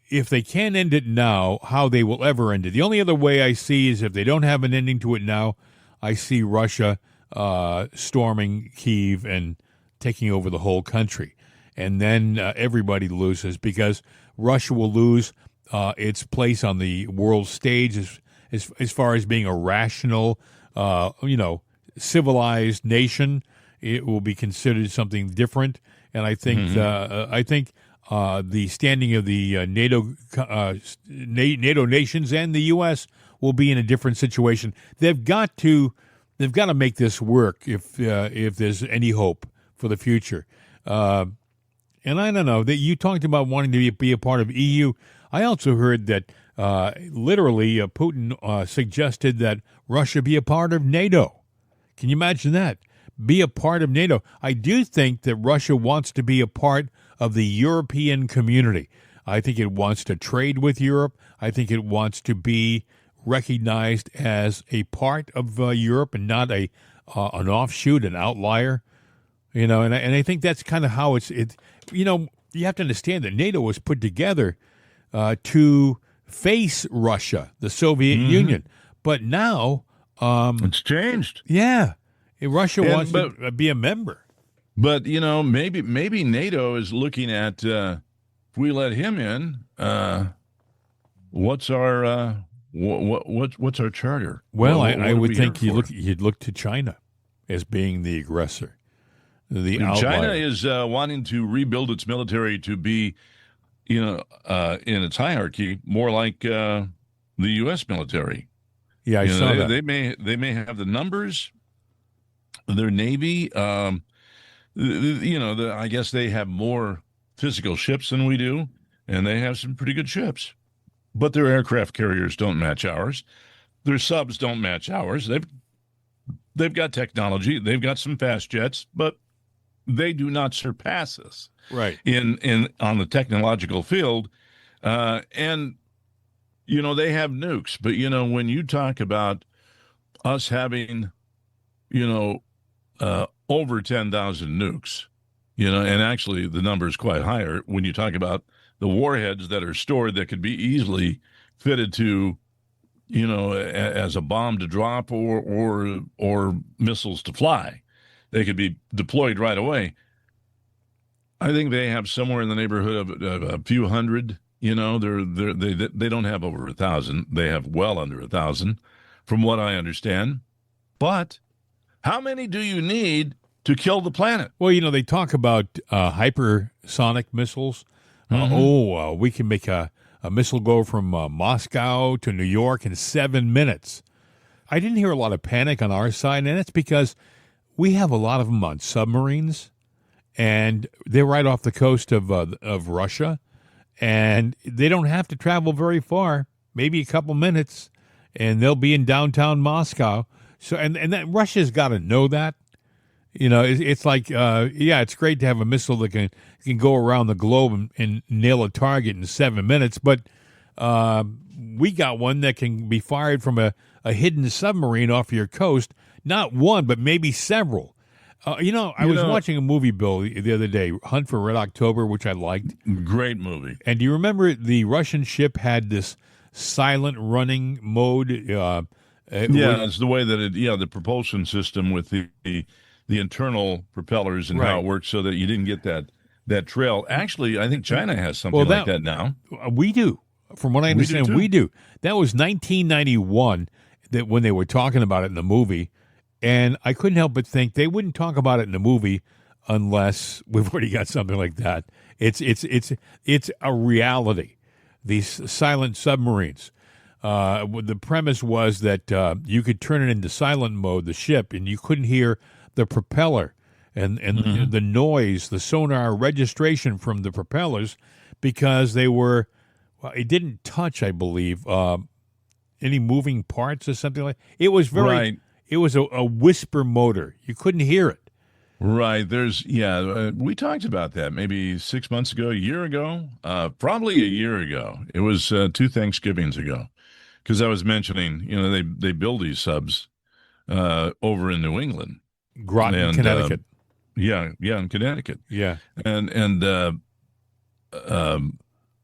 if they can't end it now, how they will ever end it. The only other way I see is if they don't have an ending to it now, I see Russia storming Kyiv and taking over the whole country. And then everybody loses because Russia will lose its place on the world stage as far as being a rational, civilized nation. It will be considered something different. And I think the standing of the NATO nations and the U.S. will be in a different situation. They've got to make this work if there's any hope for the future. And I don't know that you talked about wanting to be a part of EU. I also heard that literally Putin suggested that Russia be a part of NATO. Can you imagine that? Be a part of NATO. I do think that Russia wants to be a part of the European community. I think it wants to trade with Europe. I think it wants to be recognized as a part of Europe and not an offshoot, an outlier. And I think that's kind of how it's. You have to understand that NATO was put together to face Russia, the Soviet Union, but now it's changed. Yeah, Russia wants to be a member. But maybe NATO is looking at if we let him in, what's our what's our charter? Well, I would think you'd look to China as being the aggressor. China is wanting to rebuild its military to be, in its hierarchy, more like the U.S. military. Yeah, I saw that. They may have the numbers, their navy. I guess they have more physical ships than we do, and they have some pretty good ships. But their aircraft carriers don't match ours. Their subs don't match ours. They've got technology. They've got some fast jets, but they do not surpass us in on the technological field. And they have nukes, but when you talk about us having over 10,000 nukes, and actually the number is quite higher when you talk about the warheads that are stored that could be easily fitted to as a bomb to drop or missiles to fly. They could be deployed right away. I think they have somewhere in the neighborhood of a few hundred. They don't have over 1,000. They have well under 1,000, from what I understand. But how many do you need to kill the planet? Well, they talk about hypersonic missiles. We can make a missile go from Moscow to New York in 7 minutes. I didn't hear a lot of panic on our side, and that's because we have a lot of them on submarines, and they're right off the coast of Russia, and they don't have to travel very far, maybe a couple minutes, and they'll be in downtown Moscow. So, and that Russia's got to know that. It's like, it's great to have a missile that can go around the globe and nail a target in 7 minutes, but we got one that can be fired from a hidden submarine off your coast. Not one, but maybe several. I was watching a movie, Bill, the other day, Hunt for Red October, which I liked. Great movie. And do you remember the Russian ship had this silent running mode? It's the way that the propulsion system with the internal propellers and how it works so that you didn't get that trail. Actually, I think China has something like that now. We do. From what I understand, we do. That was 1991 that when they were talking about it in the movie. And I couldn't help but think they wouldn't talk about it in the movie unless we've already got something like that. It's a reality. These silent submarines. The premise was that you could turn it into silent mode, the ship, and you couldn't hear the propeller and the noise, the sonar registration from the propellers, because they were. Well, it didn't touch, I believe, any moving parts or something like. It was very. Right. It was a whisper motor. You couldn't hear it. Right. We talked about that maybe 6 months ago, a year ago, probably a year ago. It was 2 Thanksgivings ago, because I was mentioning, they build these subs over in New England, Groton, Connecticut. In Connecticut. Yeah, and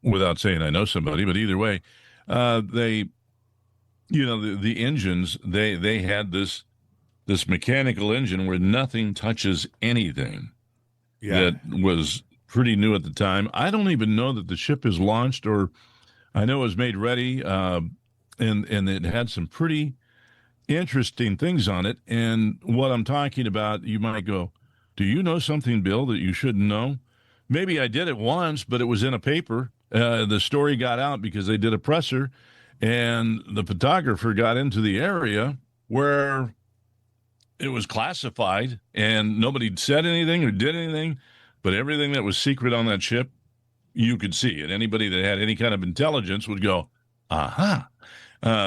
without saying I know somebody, but either way, they. The engines, they had this mechanical engine where nothing touches anything. Yeah. That was pretty new at the time. I don't even know that the ship is launched, or I know it was made ready, and it had some pretty interesting things on it. And what I'm talking about, you might go, do you know something, Bill, that you shouldn't know? Maybe I did it once, but it was in a paper. The story got out because they did a presser. And the photographer got into the area where it was classified and nobody said anything or did anything, but everything that was secret on that ship, you could see. And anybody that had any kind of intelligence would go, aha,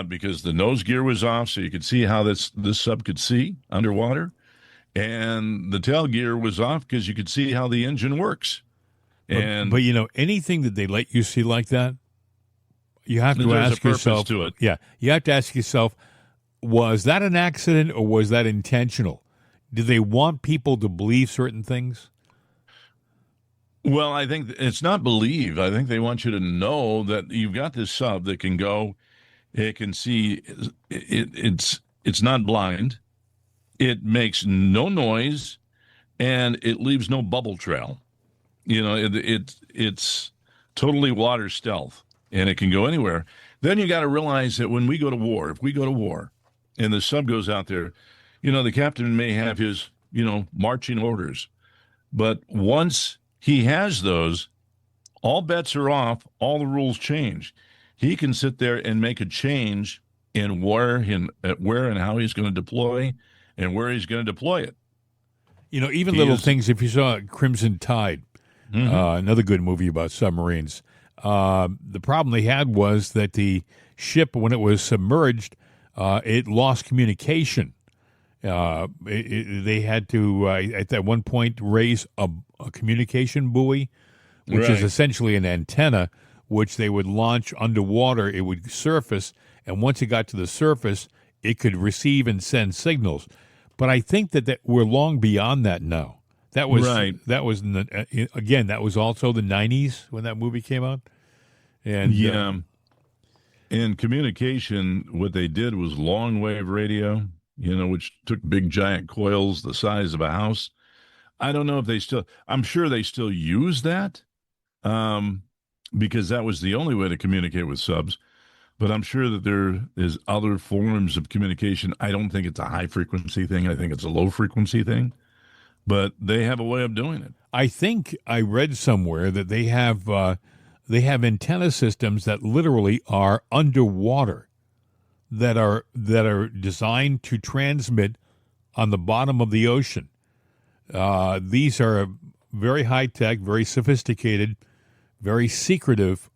because the nose gear was off, so you could see how this sub could see underwater. And the tail gear was off because you could see how the engine works. But anything that they let you see like that, you have to ask yourself, to it. Yeah, you have to ask yourself, was that an accident or was that intentional? Do they want people to believe certain things? Well, I think it's not believe. I think they want you to know that you've got this sub that can go, it can see, it's not blind, it makes no noise, and it leaves no bubble trail. It's totally water stealth. And it can go anywhere. Then you got to realize that when we go to war, if we go to war and the sub goes out there, the captain may have his, marching orders. But once he has those, all bets are off, all the rules change. He can sit there and make a change in where and how he's going to deploy and where he's going to deploy it. Even little things, if you saw Crimson Tide, another good movie about submarines, the problem they had was that the ship, when it was submerged, it lost communication. They had to, at that one point, raise a communication buoy, which is essentially an antenna, which they would launch underwater. It would surface, and once it got to the surface, it could receive and send signals. But I think that we're long beyond that now. That was That was again. That was also the 90s when that movie came out. And in communication, what they did was long wave radio. Which took big giant coils the size of a house. I don't know if they still. I'm sure they still use that, because that was the only way to communicate with subs. But I'm sure that there is other forms of communication. I don't think it's a high frequency thing. I think it's a low frequency thing. But they have a way of doing it. I think I read somewhere that they have antenna systems that literally are underwater, that are designed to transmit on the bottom of the ocean. These are very high tech, very sophisticated, very secretive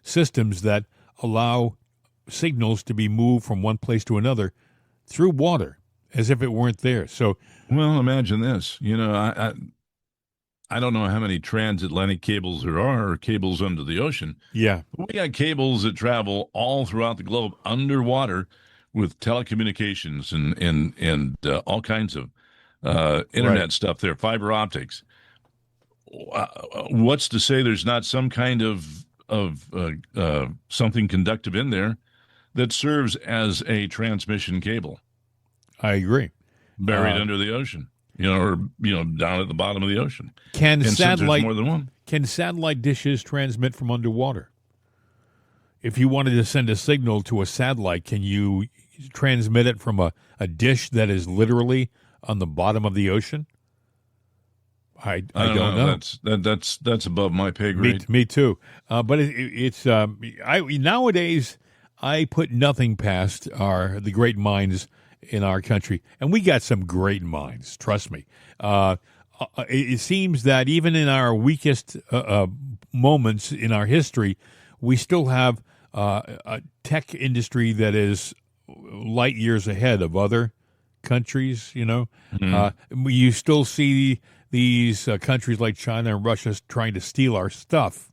systems that allow signals to be moved from one place to another through water, as if it weren't there. So, well, imagine this. I don't know how many transatlantic cables there are, or cables under the ocean. Yeah. We got cables that travel all throughout the globe underwater with telecommunications and all kinds of internet stuff there, fiber optics. What's to say there's not some kind of something conductive in there that serves as a transmission cable? I agree. Buried under the ocean, or down at the bottom of the ocean. Can since there's more than one? Can satellite dishes transmit from underwater? If you wanted to send a signal to a satellite, can you transmit it from a dish that is literally on the bottom of the ocean? I don't know. That's above my pay grade. Me too. But it's nowadays I put nothing past the great minds in our country, and we got some great minds. Trust me. It seems that even in our weakest moments in our history, we still have a tech industry that is light years ahead of other countries. You still see these countries like China and Russia trying to steal our stuff,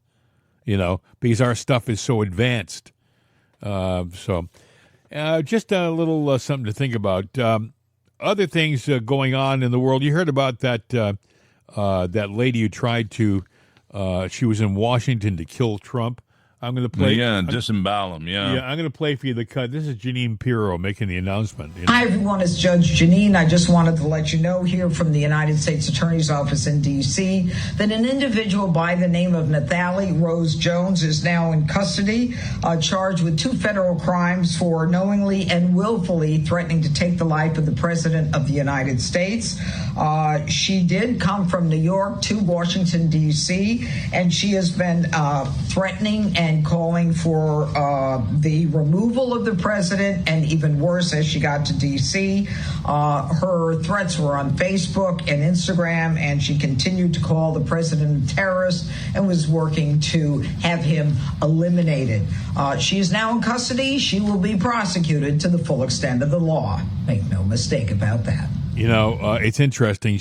because our stuff is so advanced. Just a little something to think about. Other things going on in the world. You heard about that lady who tried to. She was in Washington to kill Trump. I'm going to play. Yeah, disembowel him. Yeah. I'm going to play for you the cut. This is Janine Pirro making the announcement. Hi, everyone. It's Judge Janine. I just wanted to let you know here from the United States Attorney's Office in D.C. that an individual by the name of Nathalie Rose Jones is now in custody, charged with 2 federal crimes for knowingly and willfully threatening to take the life of the President of the United States. She did come from New York to Washington, D.C., and she has been threatening and calling for the removal of the president, and even worse, as she got to D.C., her threats were on Facebook and Instagram, and she continued to call the president a terrorist and was working to have him eliminated. She is now in custody. She will be prosecuted to the full extent of the law. Make no mistake about that. It's interesting.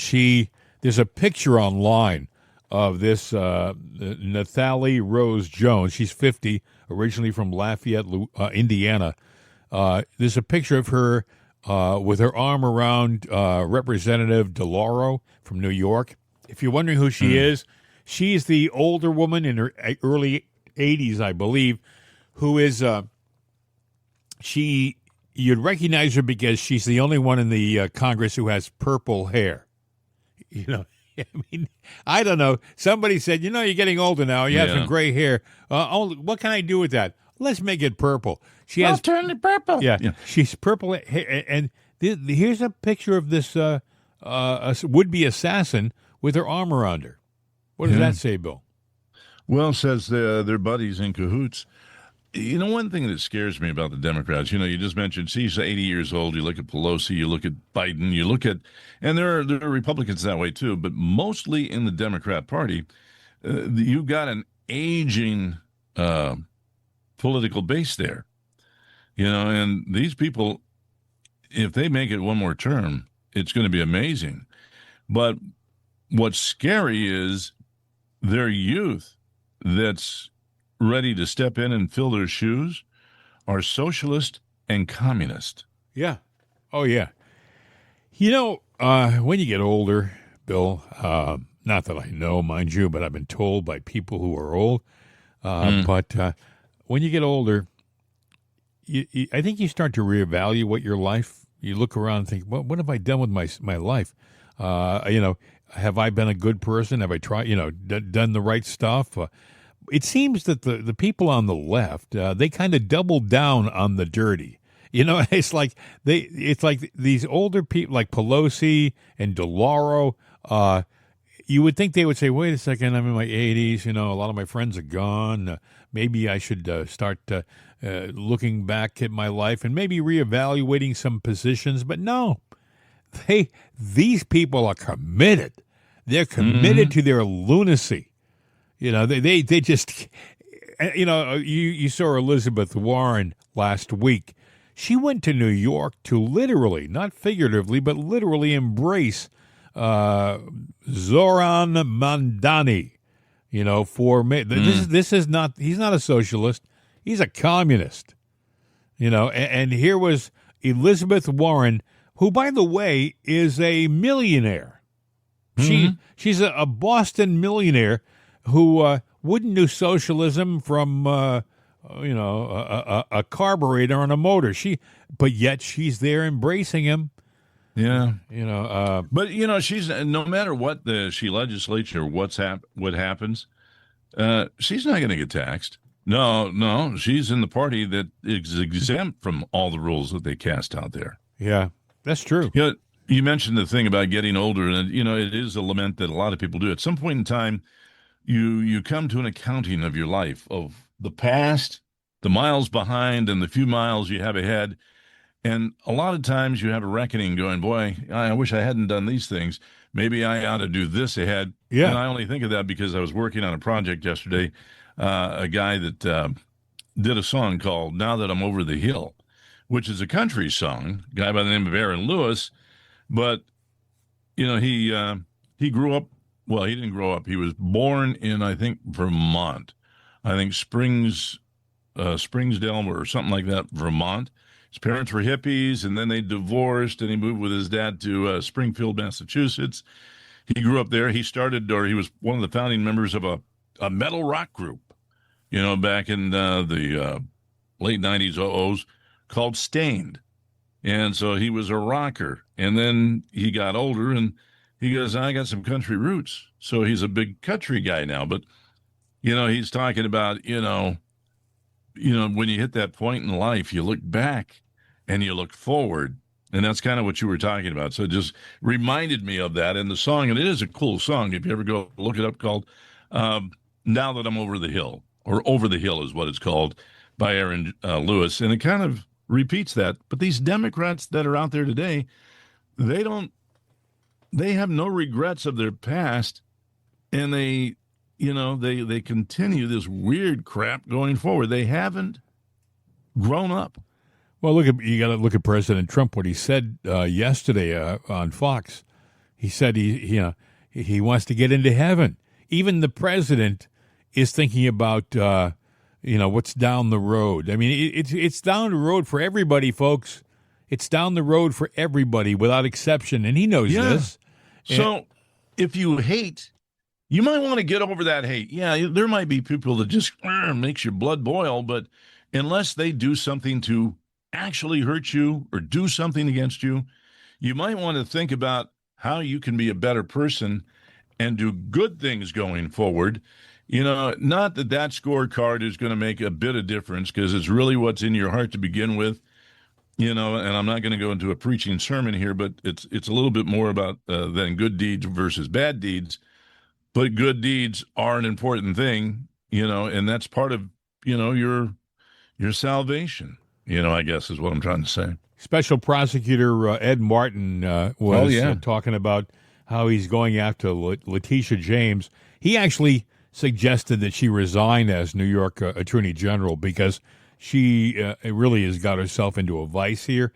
There's a picture online of this Nathalie Rose Jones. She's 50, originally from Lafayette, Indiana. There's a picture of her with her arm around Representative DeLauro from New York. If you're wondering who she is, she's the older woman in her early 80s, I believe, who is you'd recognize her because she's the only one in the Congress who has purple hair. I mean, I don't know. Somebody said, you're getting older now. You have some gray hair. What can I do with that? Let's make it purple. I'll turn it purple. Yeah, she's purple. And here's a picture of this would-be assassin with her arm around her. What does that say, Bill? Well, says they're buddies in cahoots. One thing that scares me about the Democrats, you just mentioned she's 80 years old. You look at Pelosi, you look at Biden, and there are Republicans that way too, but mostly in the Democrat Party, you've got an aging political base there, and these people, if they make it one more term, it's going to be amazing. But what's scary is their youth that's ready to step in and fill their shoes are socialist and communist. Yeah. Oh, yeah. When you get older, Bill, not that I know, mind you, but I've been told by people who are old, but when you get older, I think you start to reevaluate your life. You look around and think, what have I done with my life? Have I been a good person? Have I tried, done the right stuff? It seems that the people on the left, they kind of double down on the dirty. It's like these older people like Pelosi and DeLauro. You would think they would say, "Wait a second, I'm in my 80s. A lot of my friends are gone. Maybe I should start looking back at my life and maybe reevaluating some positions." But no, these people are committed. They're committed to their lunacy. They just, you saw Elizabeth Warren last week. She went to New York to literally, not figuratively, but literally embrace Zoran Mandani. This is not, he's not a socialist. He's a communist. And here was Elizabeth Warren, who, by the way, is a millionaire. She's a Boston millionaire who wouldn't do socialism from a carburetor on a motor. But yet she's there embracing him. Yeah, but she's no matter what she legislates or what happens, she's not going to get taxed. No, she's in the party that is exempt from all the rules that they cast out there. Yeah, that's true. You mentioned the thing about getting older, and it is a lament that a lot of people do. At some point in time, you come to an accounting of your life, of the past, the miles behind, and the few miles you have ahead. And a lot of times you have a reckoning going, boy, I wish I hadn't done these things. Maybe I ought to do this ahead. Yeah. And I only think of that because I was working on a project yesterday, a guy that did a song called Now That I'm Over the Hill, which is a country song, a guy by the name of Aaron Lewis. But, he grew up, well, he didn't grow up. He was born in, I think, Vermont. I think Springdale or something like that, Vermont. His parents were hippies, and then they divorced, and he moved with his dad to Springfield, Massachusetts. He grew up there. He was one of the founding members of a metal rock group, back in the late 90s, oh-ohs, called Stained. And so he was a rocker. And then he got older, and he goes, I got some country roots. So he's a big country guy now. But, he's talking about, when you hit that point in life, you look back and you look forward. And that's kind of what you were talking about. So it just reminded me of that. And the song, and it is a cool song, if you ever go look it up, called Now That I'm Over the Hill, or Over the Hill is what it's called, by Aaron Lewis. And it kind of repeats that. But these Democrats that are out there today, they have no regrets of their past. And they continue this weird crap going forward. They haven't grown up. Well, you got to look at President Trump. What he said yesterday on Fox. He said he wants to get into heaven. Even the president is thinking about what's down the road. I mean, it's down the road for everybody, folks. It's down the road for everybody without exception, and he knows this. So if you hate, you might want to get over that hate. Yeah, there might be people that just makes your blood boil, but unless they do something to actually hurt you or do something against you, you might want to think about how you can be a better person and do good things going forward. Not that scorecard is going to make a bit of difference, because it's really what's in your heart to begin with. And I'm not going to go into a preaching sermon here, but it's a little bit more about than good deeds versus bad deeds. But good deeds are an important thing, and that's part of, your salvation, I guess is what I'm trying to say. Special Prosecutor Ed Martin was talking about how he's going after Letitia James. He actually suggested that she resign as New York Attorney General because she really has got herself into a vice here.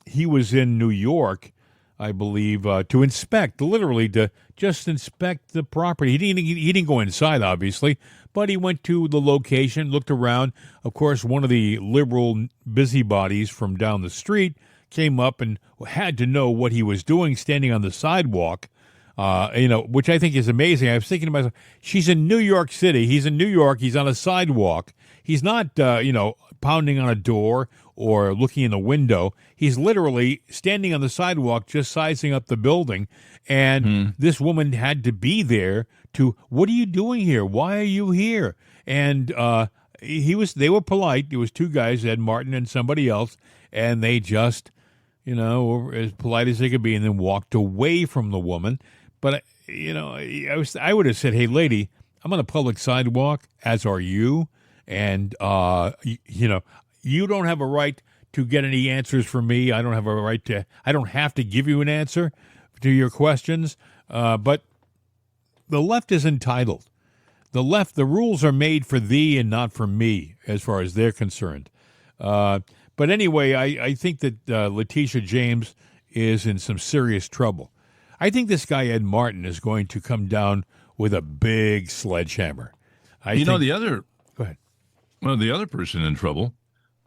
He was in New York, I believe, to inspect, literally to just inspect the property. He didn't go inside, obviously, but he went to the location, looked around. Of course, one of the liberal busybodies from down the street came up and had to know what he was doing standing on the sidewalk, which I think is amazing. I was thinking to myself, she's in New York City. He's in New York. He's on a sidewalk. He's not, pounding on a door or looking in a window. He's literally standing on the sidewalk, just sizing up the building. And this woman had to be there to, what are you doing here? Why are you here? And they were polite. There was two guys, Ed Martin and somebody else, and they just, were as polite as they could be, and then walked away from the woman. But, I would have said, hey, lady, I'm on a public sidewalk, as are you. And, you don't have a right to get any answers from me. I don't have to give you an answer to your questions. But the left is entitled. The rules are made for thee and not for me, as far as they're concerned. But anyway, I think that Letitia James is in some serious trouble. I think this guy, Ed Martin, is going to come down with a big sledgehammer. Go ahead. Well, the other person in trouble,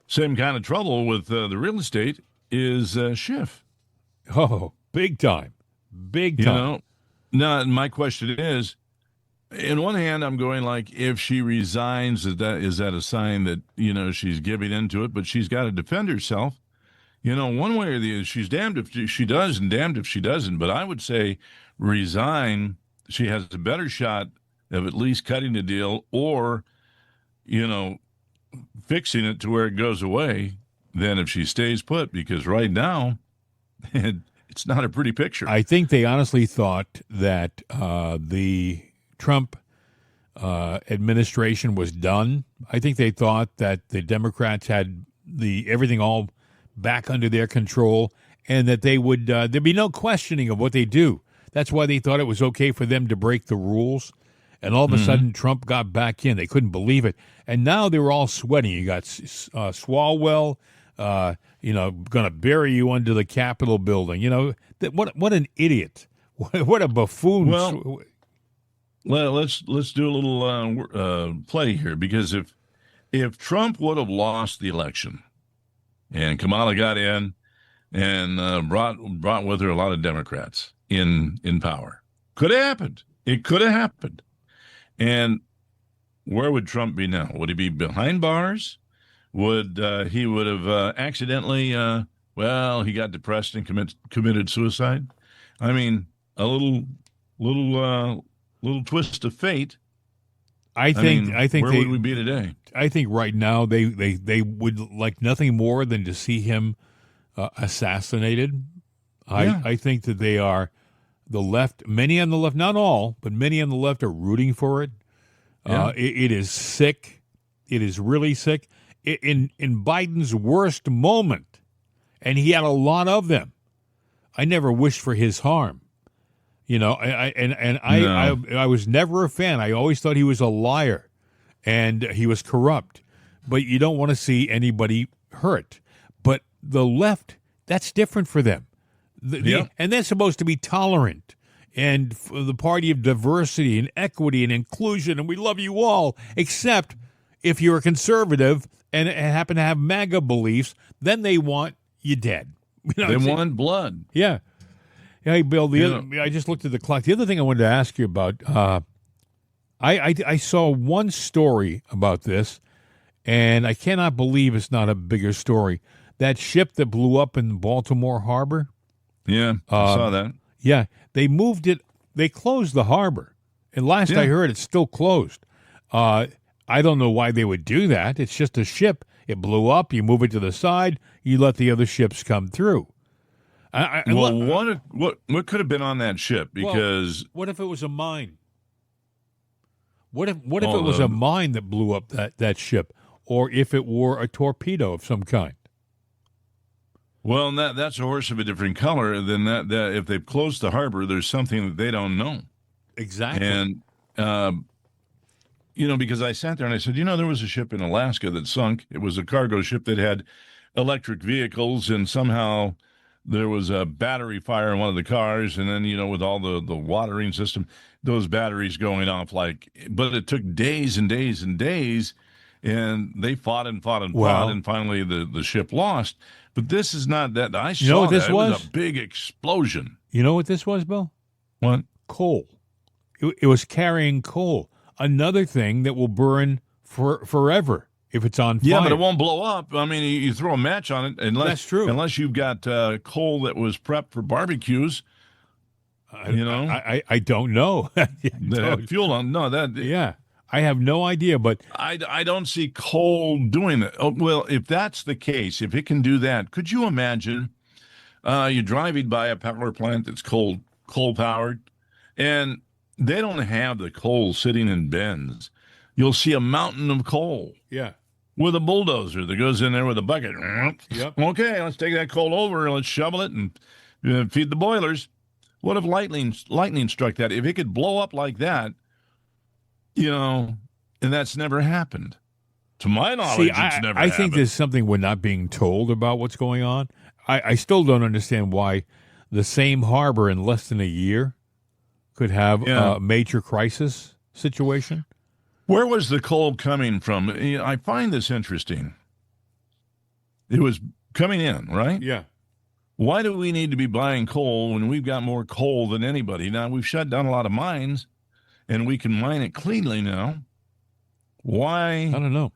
same kind of trouble with the real estate, is Schiff. Oh, big time. Big time. You know, now my question is, in one hand, I'm going like, if she resigns, is that a sign that, you know, she's giving into it, but she's got to defend herself. You know, one way or the other, she's damned if she does and damned if she doesn't. But I would say resign. She has a better shot of at least cutting the deal or, you know, fixing it to where it goes away than if she stays put, because right now it's not a pretty picture. I think they honestly thought that the Trump administration was done. I think they thought that the Democrats had everything all back under their control, and that they would there'd be no questioning of what they do. That's why they thought it was okay for them to break the rules. And all of a sudden, Trump got back in. They couldn't believe it. And now they were all sweating. You got Swalwell, going to bury you under the Capitol building. You know, what an idiot. What a buffoon. Well, let's do a little play here, because if Trump would have lost the election and Kamala got in and brought with her a lot of Democrats in power, could have happened. It could have happened. And where would Trump be now? Would he be behind bars? Would he would have accidentally? He got depressed and committed suicide. I mean, a little twist of fate. I think where would we be today? I think right now they would like nothing more than to see him assassinated. I think that they are. The left, many on the left, not all, but many on the left are rooting for it. Yeah. It is sick. It is really sick. In Biden's worst moment, and he had a lot of them, I never wished for his harm. You know, I was never a fan. I always thought he was a liar and he was corrupt. But you don't want to see anybody hurt. But the left, that's different for them. And they're supposed to be tolerant and the party of diversity and equity and inclusion, and we love you all, except if you're a conservative and happen to have MAGA beliefs, then they want you dead. You know, they want blood. Yeah. Hey, Bill, I just looked at the clock. The other thing I wanted to ask you about, I saw one story about this, and I cannot believe it's not a bigger story. That ship that blew up in Baltimore Harbor. Yeah, I saw that. Yeah, they moved it. They closed the harbor. And last I heard, it's still closed. I don't know why they would do that. It's just a ship. It blew up. You move it to the side. You let the other ships come through. What could have been on that ship? Because what if it was a mine? What if it was a mine that blew up that ship, or if it were a torpedo of some kind? Well, that's a horse of a different color than that if they've closed the harbor, there's something that they don't know. Exactly. And, because I sat there and I said, there was a ship in Alaska that sunk. It was a cargo ship that had electric vehicles, and somehow there was a battery fire in one of the cars. And then, with all the watering system, those batteries going off but it took days and days and days. And they fought and fought and fought, and finally the ship lost. But this is not that. I saw what this that. It was a big explosion. You know what this was, Bill? What? Coal. It was carrying coal. Another thing that will burn forever if it's on fire. Yeah, but it won't blow up. I mean, you throw a match on it. That's true. Unless you've got coal that was prepped for barbecues. I don't know. That had fuel on. No, that. Yeah. I have no idea, but I don't see coal doing that. Oh, well, if that's the case, if it can do that, could you imagine you're driving by a power plant that's coal powered, and they don't have the coal sitting in bins. You'll see a mountain of coal. Yeah. With a bulldozer that goes in there with a bucket. Yep. Okay, let's take that coal over and let's shovel it and feed the boilers. What if lightning struck that? If it could blow up like that, and that's never happened. To my knowledge, it's never happened. I think there's something we're not being told about what's going on. I still don't understand why the same harbor in less than a year could have a major crisis situation. Where was the coal coming from? I find this interesting. It was coming in, right? Yeah. Why do we need to be buying coal when we've got more coal than anybody? Now, we've shut down a lot of mines, and we can mine it cleanly now. Why? I don't know.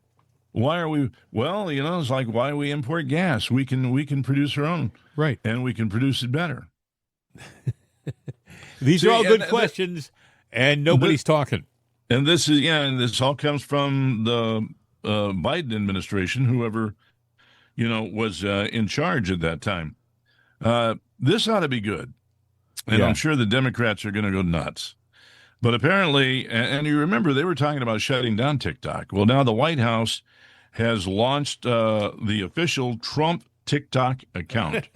Why are we? Well, it's like why we import gas. We can produce our own, right, and we can produce it better. These are all good questions, and nobody's talking. And this is and this all comes from the Biden administration, whoever was in charge at that time. This ought to be good, and I'm sure the Democrats are going to go nuts. But apparently, and you remember they were talking about shutting down TikTok. Well, now the White House has launched the official Trump TikTok account.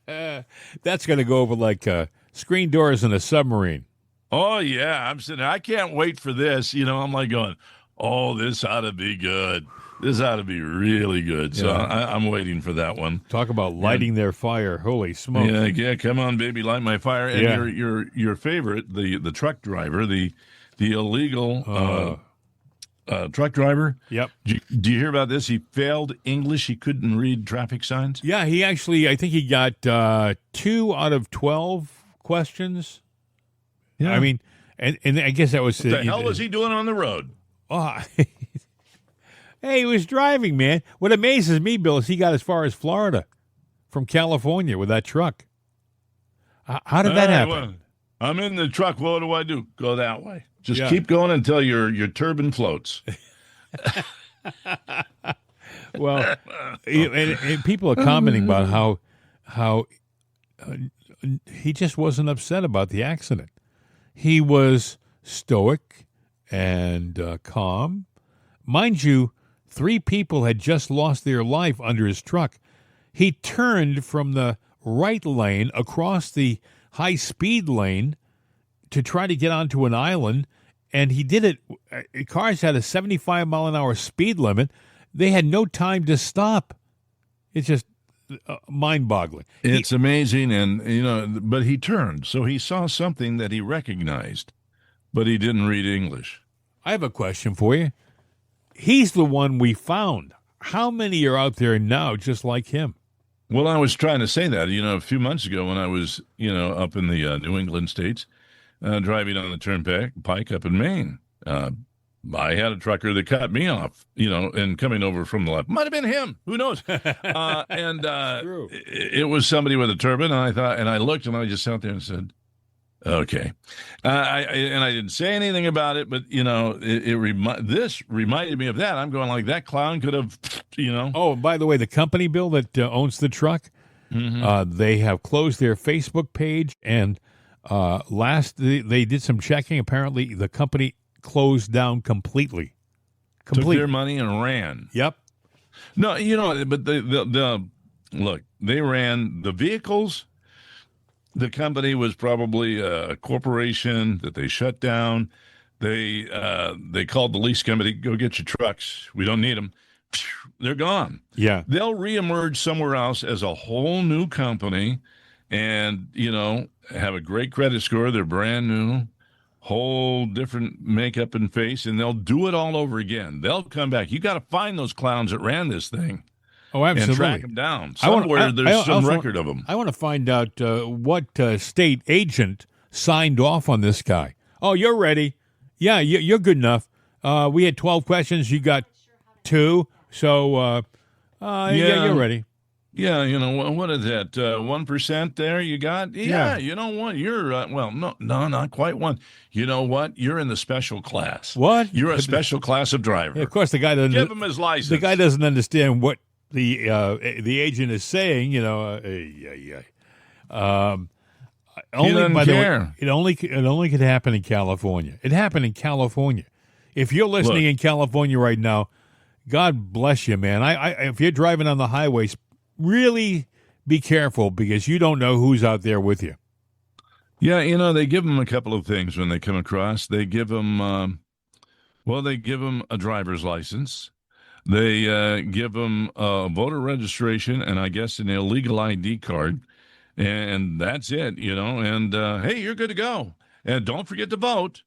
That's going to go over like screen doors in a submarine. Oh, yeah. I'm sitting there. I can't wait for this. I'm like going, oh, this ought to be good. This ought to be really good. So I'm waiting for that one. Talk about lighting their fire. Holy smoke. Yeah, come on, baby, light my fire. And your favorite, the truck driver, the illegal truck driver. Yep. Do you hear about this? He failed English. He couldn't read traffic signs. Yeah, he actually, I think he got 2 out of 12 questions. Yeah. I mean, and I guess that was... What the hell was he doing on the road? Oh, hey, he was driving, man. What amazes me, Bill, is he got as far as Florida from California with that truck. How did that happen? Well, I'm in the truck. What do I do? Go that way. Just keep going until your turbine floats. Well, and people are commenting about how he just wasn't upset about the accident. He was stoic and calm. Mind you, 3 people had just lost their life under his truck. He turned from the right lane across the high-speed lane to try to get onto an island, and he did it. Cars had a 75-mile-an-hour speed limit. They had no time to stop. It's just mind-boggling. It's amazing, and but he turned, so he saw something that he recognized, but he didn't read English. I have a question for you. He's the one we found. How many are out there now just like him? Well, I was trying to say that, a few months ago when I was, up in the New England states, driving on the turnpike up in Maine. I had a trucker that cut me off, and coming over from the left. Might have been him. Who knows? And it was somebody with a turban, and I looked, and I just sat there and said, okay. I didn't say anything about it, but, this reminded me of that. I'm going like, that clown could have, Oh, by the way, the company, Bill, that owns the truck, they have closed their Facebook page, and they did some checking. Apparently, the company closed down completely. Took their money and ran. Yep. No, but the look, they ran the vehicles. The company was probably a corporation that they shut down. They called the lease company, go get your trucks. We don't need them. They're gone. Yeah. They'll reemerge somewhere else as a whole new company and, have a great credit score. They're brand new, whole different makeup and face, and they'll do it all over again. They'll come back. You got to find those clowns that ran this thing. Oh, absolutely. And track them down. Somewhere there's some record of them. I want to find out what state agent signed off on this guy. Oh, you're ready. Yeah, you're good enough. We had 12 questions. You got 2. So, you're ready. Yeah, what is that? 1% there you got? Yeah. You know what? You're, no, not quite 1. You know what? You're in the special class. What? You're a special class of driver. Yeah, of course, the guy doesn't. Give him his license. The guy doesn't understand what the agent is saying, he only doesn't care. It only could happen in California. It happened in California. If you're listening in California right now, God bless you, man. If you're driving on the highways, really be careful because you don't know who's out there with you. Yeah, they give them a couple of things when they come across. They give them, a driver's license. They give them a voter registration and I guess an illegal ID card. And that's it, and hey, you're good to go. And don't forget to vote.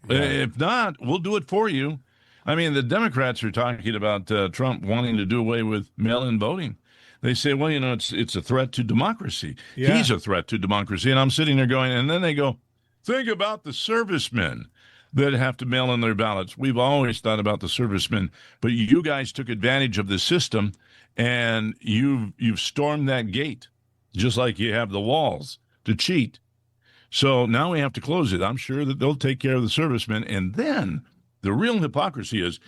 Yeah. If not, we'll do it for you. I mean, the Democrats are talking about Trump wanting to do away with mail-in voting. they say, well, it's a threat to democracy. Yeah. He's a threat to democracy. And I'm sitting there going, and then they go, think about the servicemen that have to mail in their ballots. We've always thought about the servicemen, but you guys took advantage of the system, and you've stormed that gate, just like you have the walls to cheat. So now we have to close it. I'm sure that they'll take care of the servicemen. And then the real hypocrisy is,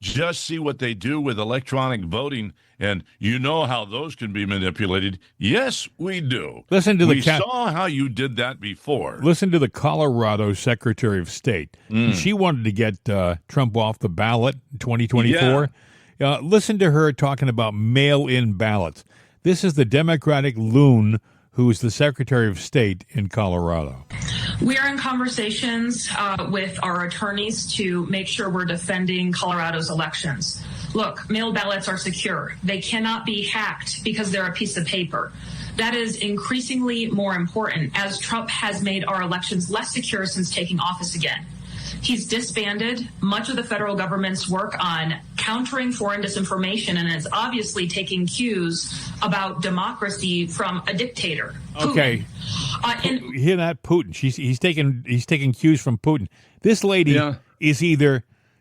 just see what they do with electronic voting, and you know how those can be manipulated. Yes, we do. Listen to we saw how you did that before. Listen to the Colorado Secretary of State. She wanted to get Trump off the ballot in 2024. Listen to her talking about mail-in ballots. This is the Democratic loon who's the Secretary of State in Colorado. We are in conversations with our attorneys to make sure we're defending Colorado's elections. Look, mail ballots are secure. They cannot be hacked because they're a piece of paper. That is increasingly more important as Trump has made our elections less secure since taking office again. He's disbanded much of the federal government's work on countering foreign disinformation and is obviously taking cues about democracy from a dictator. Okay. Putin. Hear that? Putin. He's taking cues from Putin. This lady is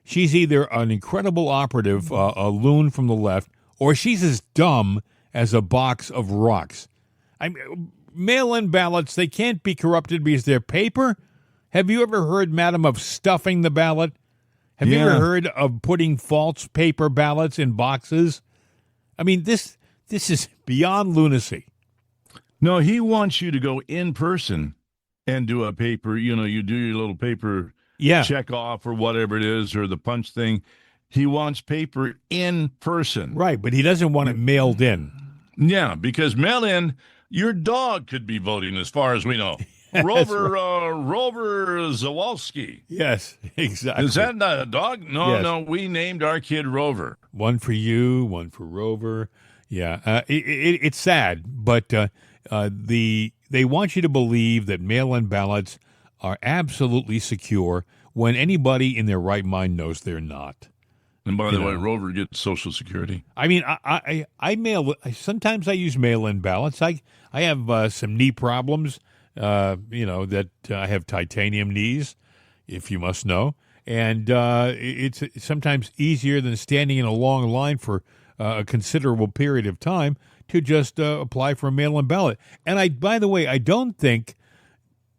she's either an incredible operative, a loon from the left, or she's as dumb as a box of rocks. Mail-in ballots, they can't be corrupted because they're paper. Have you ever heard, madam, of stuffing the ballot? Have you ever heard of putting false paper ballots in boxes? I mean, this is beyond lunacy. No, he wants you to go in person and do a paper, you do your little paper check off or whatever it is, or the punch thing. He wants paper in person. Right, but he doesn't want it mailed in. Yeah, because mail in, your dog could be voting as far as we know. Rover Zawalski. Yes, exactly. Is that not a dog? No, we named our kid Rover. One for you, one for Rover. Yeah, it's sad, but they want you to believe that mail-in ballots are absolutely secure when anybody in their right mind knows they're not. And by the way, Rover gets Social Security. I mean, I mail. Sometimes I use mail-in ballots. I have some knee problems. That I have titanium knees, if you must know. And it's sometimes easier than standing in a long line for a considerable period of time to just apply for a mail-in ballot. And by the way, I don't think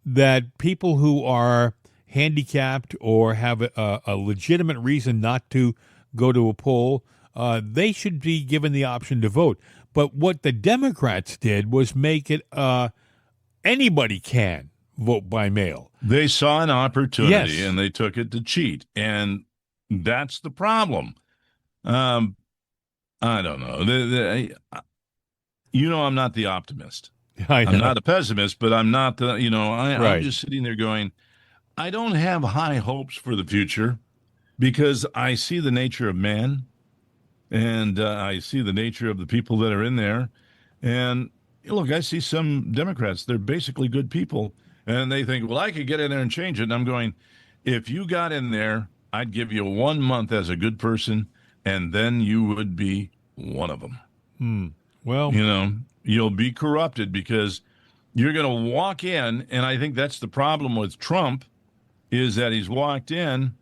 that people who are handicapped or have a legitimate reason not to go to a poll, they should be given the option to vote. But what the Democrats did was make it anybody can vote by mail. They saw an opportunity and they took it to cheat. And that's the problem. I don't know. I'm not the optimist. I'm not a pessimist, but I'm not the, I'm just sitting there going, I don't have high hopes for the future because I see the nature of man and I see the nature of the people that are in there. And look, I see some Democrats, they're basically good people, and they think, well, I could get in there and change it. And I'm going, if you got in there, I'd give you 1 month as a good person, and then you would be one of them. Well, you'll be corrupted because you're going to walk in, and I think that's the problem with Trump, is that he's walked in,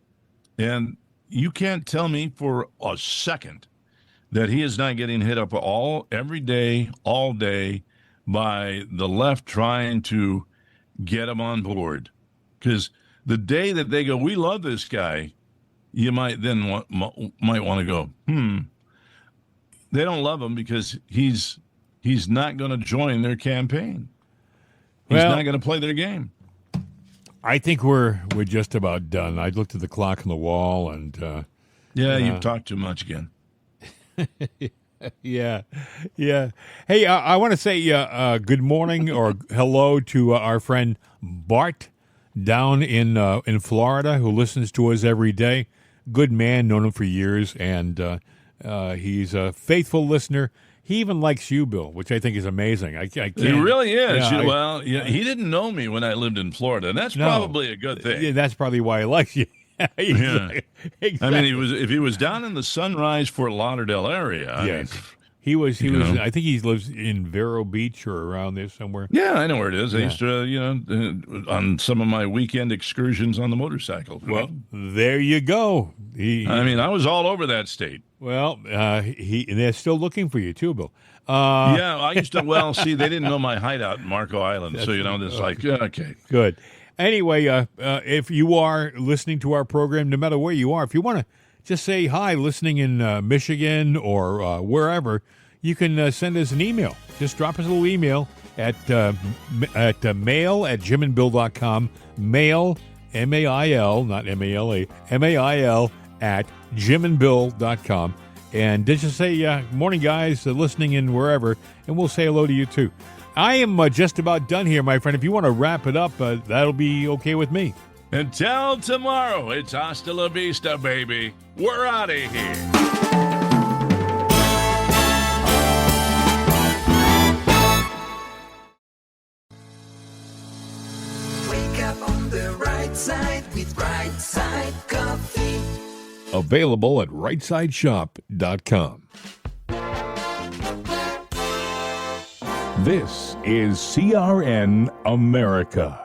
and you can't tell me for a second that he is not getting hit up every day, all day, by the left trying to get him on board. Because the day that they go, we love this guy, you might then might want to go, They don't love him because he's not going to join their campaign. He's not going to play their game. I think we're just about done. I looked at the clock on the wall and you've talked too much again. Yeah. Hey, I want to say good morning or hello to our friend Bart down in Florida who listens to us every day. Good man, known him for years, and he's a faithful listener. He even likes you, Bill, which I think is amazing. I can't. He really is. He didn't know me when I lived in Florida, and that's probably a good thing. Yeah, that's probably why he likes you. Exactly. I mean, if he was down in the Sunrise, Fort Lauderdale area, He was. I think he lives in Vero Beach or around there somewhere. Yeah, I know where it is. I Yeah. used to, on some of my weekend excursions on the motorcycle. Well, there you go. I was all over that state. Well, and they're still looking for you too, Bill. Yeah, I used to. Well, see, they didn't know my hideout in Marco Island, so it's like okay, good. Anyway, if you are listening to our program, no matter where you are, if you want to just say hi, listening in Michigan or wherever, you can send us an email. Just drop us a little email at mail@jimandbill.com. Mail, M-A-I-L, not M-A-L-A, M-A-I-L at jimandbill.com. And just say, morning, guys, listening in wherever, and we'll say hello to you, too. I am just about done here, my friend. If you want to wrap it up, that'll be okay with me. Until tomorrow, it's hasta la vista, baby. We're out of here. Wake up on the right side with Right Side Coffee. Available at rightsideshop.com. This is CRN America.